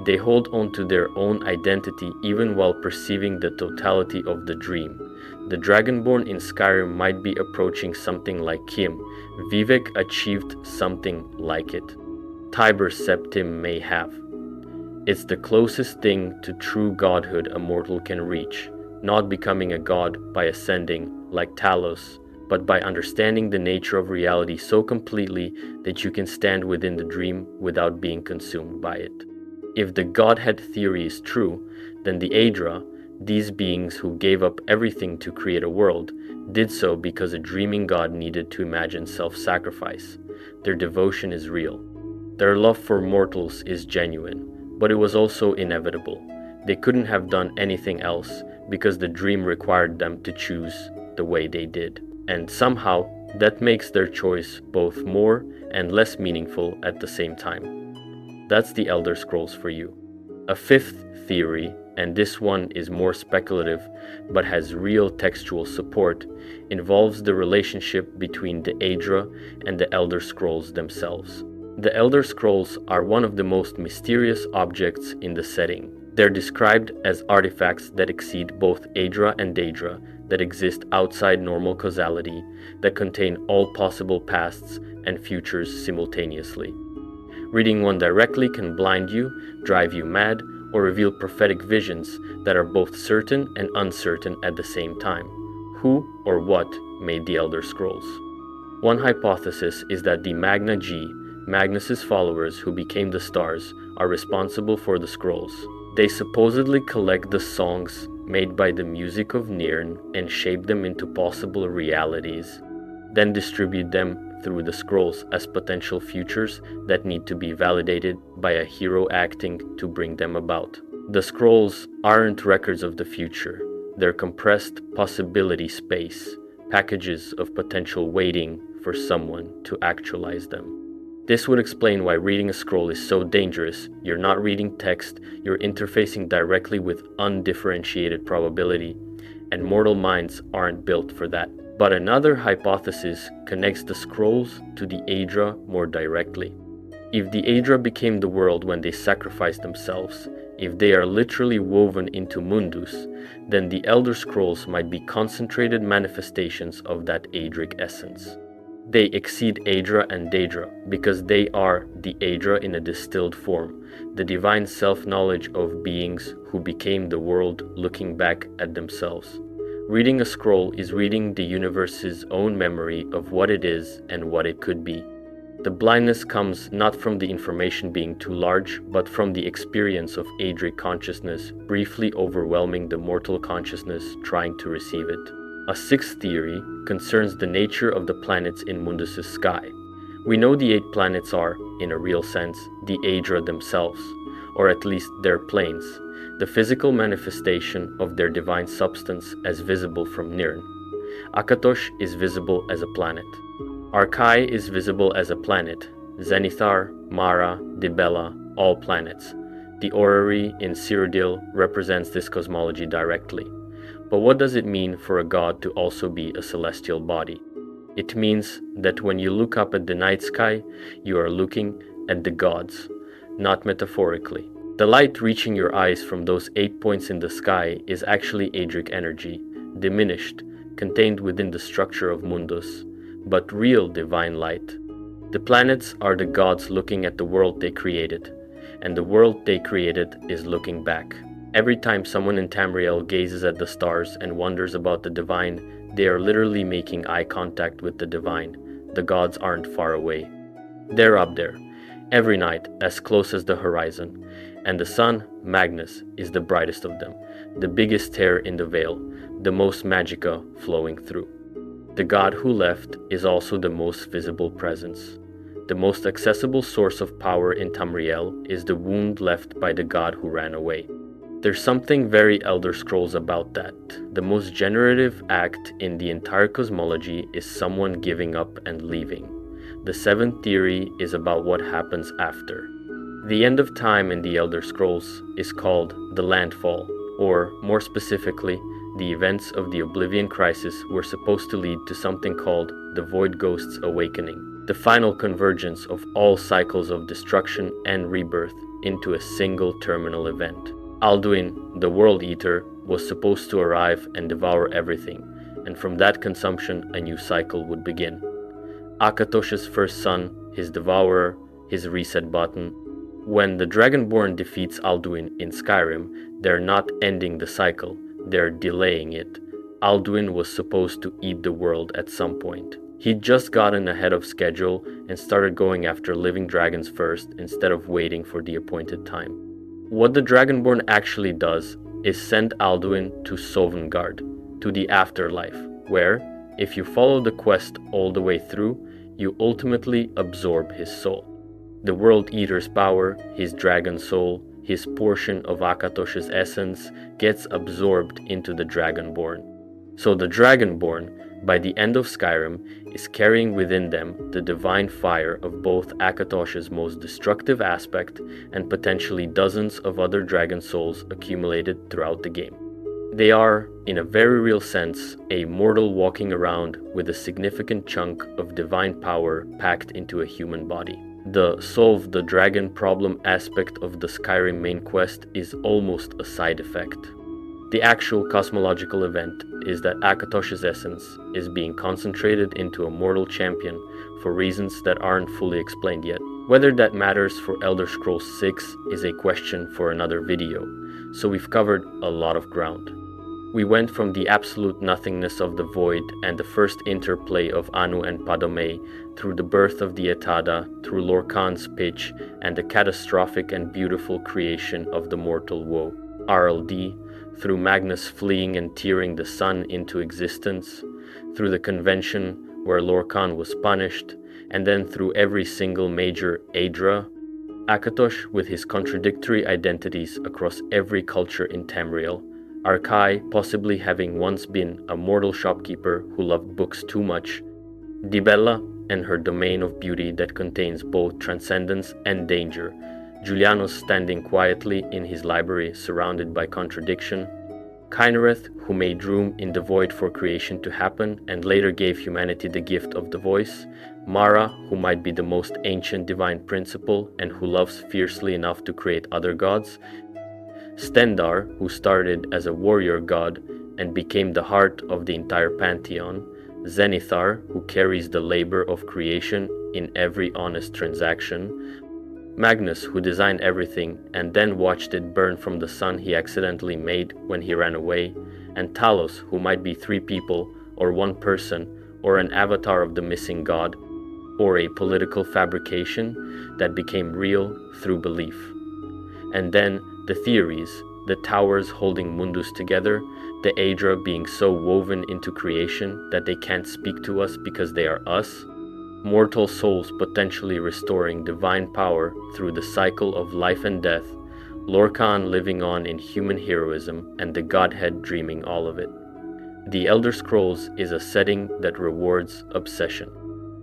they hold on to their own identity even while perceiving the totality of the dream. The Dragonborn in Skyrim might be approaching something like Kim. Vivek achieved something like it. Tiber Septim may have. It's the closest thing to true godhood a mortal can reach, not becoming a god by ascending like Talos, but by understanding the nature of reality so completely that you can stand within the dream without being consumed by it. If the Godhead theory is true, then the Aedra, these beings who gave up everything to create a world, did so because a dreaming god needed to imagine self-sacrifice. Their devotion is real. Their love for mortals is genuine, but it was also inevitable. They couldn't have done anything else because the dream required them to choose the way they did. And somehow, that makes their choice both more and less meaningful at the same time. That's the Elder Scrolls for you. A fifth theory, and this one is more speculative but has real textual support, involves the relationship between the Aedra and the Elder Scrolls themselves. The Elder Scrolls are one of the most mysterious objects in the setting. They're described as artifacts that exceed both Aedra and Daedra, that exist outside normal causality, that contain all possible pasts and futures simultaneously. Reading one directly can blind you, drive you mad, or reveal prophetic visions that are both certain and uncertain at the same time. Who or what made the Elder Scrolls? One hypothesis is that the Magna G, Magnus's followers who became the stars, are responsible for the scrolls. They supposedly collect the songs made by the music of Nirn and shape them into possible realities, then distribute them through the scrolls as potential futures that need to be validated by a hero acting to bring them about. The scrolls aren't records of the future, they're compressed possibility space, packages of potential waiting for someone to actualize them. This would explain why reading a scroll is so dangerous. You're not reading text, you're interfacing directly with undifferentiated probability, and mortal minds aren't built for that. But another hypothesis connects the scrolls to the Aedra more directly. If the Aedra became the world when they sacrificed themselves, if they are literally woven into Mundus, then the Elder Scrolls might be concentrated manifestations of that Aedric essence. They exceed Aedra and Daedra because they are the Aedra in a distilled form, the divine self-knowledge of beings who became the world looking back at themselves. Reading a scroll is reading the universe's own memory of what it is and what it could be. The blindness comes not from the information being too large, but from the experience of Aedric consciousness briefly overwhelming the mortal consciousness trying to receive it. A sixth theory concerns the nature of the planets in Mundus' sky. We know the 8 planets are, in a real sense, the Aedra themselves, or at least their planes, the physical manifestation of their divine substance as visible from Nirn. Akatosh is visible as a planet. Arkay is visible as a planet. Zenithar, Mara, Dibella, all planets. The orrery in Cyrodiil represents this cosmology directly. But what does it mean for a god to also be a celestial body? It means that when you look up at the night sky, you are looking at the gods, not metaphorically. The light reaching your eyes from those 8 points in the sky is actually Aedric energy, diminished, contained within the structure of Mundus, but real divine light. The planets are the gods looking at the world they created, and the world they created is looking back. Every time someone in Tamriel gazes at the stars and wonders about the divine, they are literally making eye contact with the divine. The gods aren't far away. They're up there, every night, as close as the horizon. And the sun, Magnus, is the brightest of them, the biggest tear in the veil, the most magicka flowing through. The god who left is also the most visible presence. The most accessible source of power in Tamriel is the wound left by the god who ran away. There's something very Elder Scrolls about that. The most generative act in the entire cosmology is someone giving up and leaving. The 7th theory is about what happens after. The end of time in the Elder Scrolls is called the Landfall, or more specifically, the events of the Oblivion Crisis were supposed to lead to something called the Void Ghost's Awakening, the final convergence of all cycles of destruction and rebirth into a single terminal event. Alduin, the World Eater, was supposed to arrive and devour everything, and from that consumption a new cycle would begin. Akatosh's first son, his devourer, his reset button. When the Dragonborn defeats Alduin in Skyrim, they're not ending the cycle, they're delaying it. Alduin was supposed to eat the world at some point. He'd just gotten ahead of schedule and started going after living dragons first instead of waiting for the appointed time. What the Dragonborn actually does is send Alduin to Sovngarde, to the afterlife, where, if you follow the quest all the way through, you ultimately absorb his soul. The World Eater's power, his dragon soul, his portion of Akatosh's essence gets absorbed into the Dragonborn. So the Dragonborn, by the end of Skyrim, is carrying within them the divine fire of both Akatosh's most destructive aspect and potentially dozens of other dragon souls accumulated throughout the game. They are, in a very real sense, a mortal walking around with a significant chunk of divine power packed into a human body. The solve the dragon problem aspect of the Skyrim main quest is almost a side effect. The actual cosmological event is that Akatosh's essence is being concentrated into a mortal champion for reasons that aren't fully explained yet. Whether that matters for Elder Scrolls 6 is a question for another video, so we've covered a lot of ground. We went from the absolute nothingness of the void and the first interplay of Anu and Padome, through the birth of the Etada, through Lorkhan's pitch, and the catastrophic and beautiful creation of the mortal woe, RLD, through Magnus fleeing and tearing the sun into existence, through the convention where Lorkhan was punished, and then through every single major Aedra. Akatosh, with his contradictory identities across every culture in Tamriel, Arkay possibly having once been a mortal shopkeeper who loved books too much, Dibella and her domain of beauty that contains both transcendence and danger, Julianos standing quietly in his library surrounded by contradiction, Kynareth, who made room in the void for creation to happen and later gave humanity the gift of the voice, Mara, who might be the most ancient divine principle and who loves fiercely enough to create other gods, Stendarr, who started as a warrior god and became the heart of the entire pantheon, Zenithar, who carries the labor of creation in every honest transaction, Magnus, who designed everything and then watched it burn from the sun he accidentally made when he ran away, and Talos, who might be three people, or one person, or an avatar of the missing god, or a political fabrication that became real through belief. And then the theories, the towers holding Mundus together, the Aedra being so woven into creation that they can't speak to us because they are us, mortal souls potentially restoring divine power through the cycle of life and death, Lorkhan living on in human heroism, and the Godhead dreaming all of it. The Elder Scrolls is a setting that rewards obsession.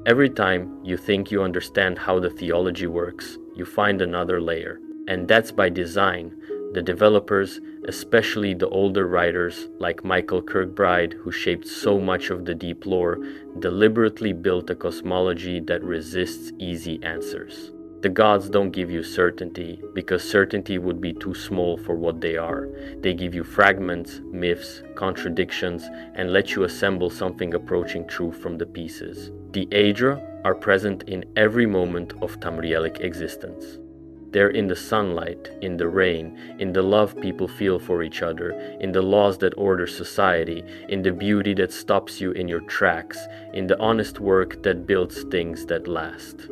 Every time you think you understand how the theology works, you find another layer. And that's by design. The developers, especially the older writers like Michael Kirkbride, who shaped so much of the deep lore, deliberately built a cosmology that resists easy answers. The gods don't give you certainty, because certainty would be too small for what they are. They give you fragments, myths, contradictions, and let you assemble something approaching truth from the pieces. The Aedra are present in every moment of Tamrielic existence. They're in the sunlight, in the rain, in the love people feel for each other, in the laws that order society, in the beauty that stops you in your tracks, in the honest work that builds things that last.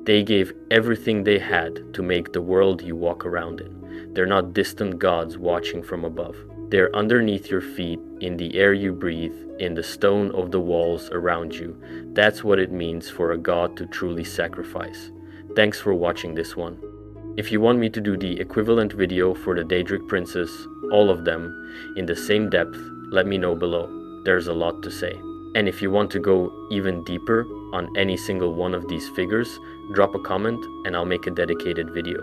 They gave everything they had to make the world you walk around in. They're not distant gods watching from above. They're underneath your feet, in the air you breathe, in the stone of the walls around you. That's what it means for a god to truly sacrifice. Thanks for watching this one. If you want me to do the equivalent video for the Daedric princes, all of them, in the same depth, let me know below. There's a lot to say. And if you want to go even deeper on any single one of these figures, drop a comment and I'll make a dedicated video.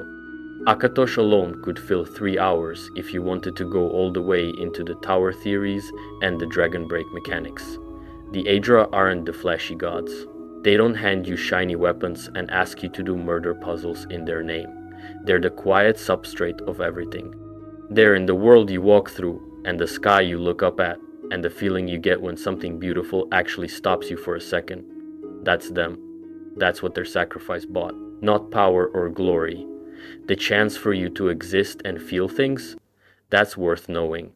Akatosh alone could fill 3 hours if you wanted to go all the way into the tower theories and the dragon break mechanics. The Aedra aren't the flashy gods. They don't hand you shiny weapons and ask you to do murder puzzles in their name. They're the quiet substrate of everything. They're in the world you walk through and the sky you look up at, and the feeling you get when something beautiful actually stops you for a second. That's them. That's what their sacrifice bought. Not power or glory. The chance for you to exist and feel things, that's worth knowing.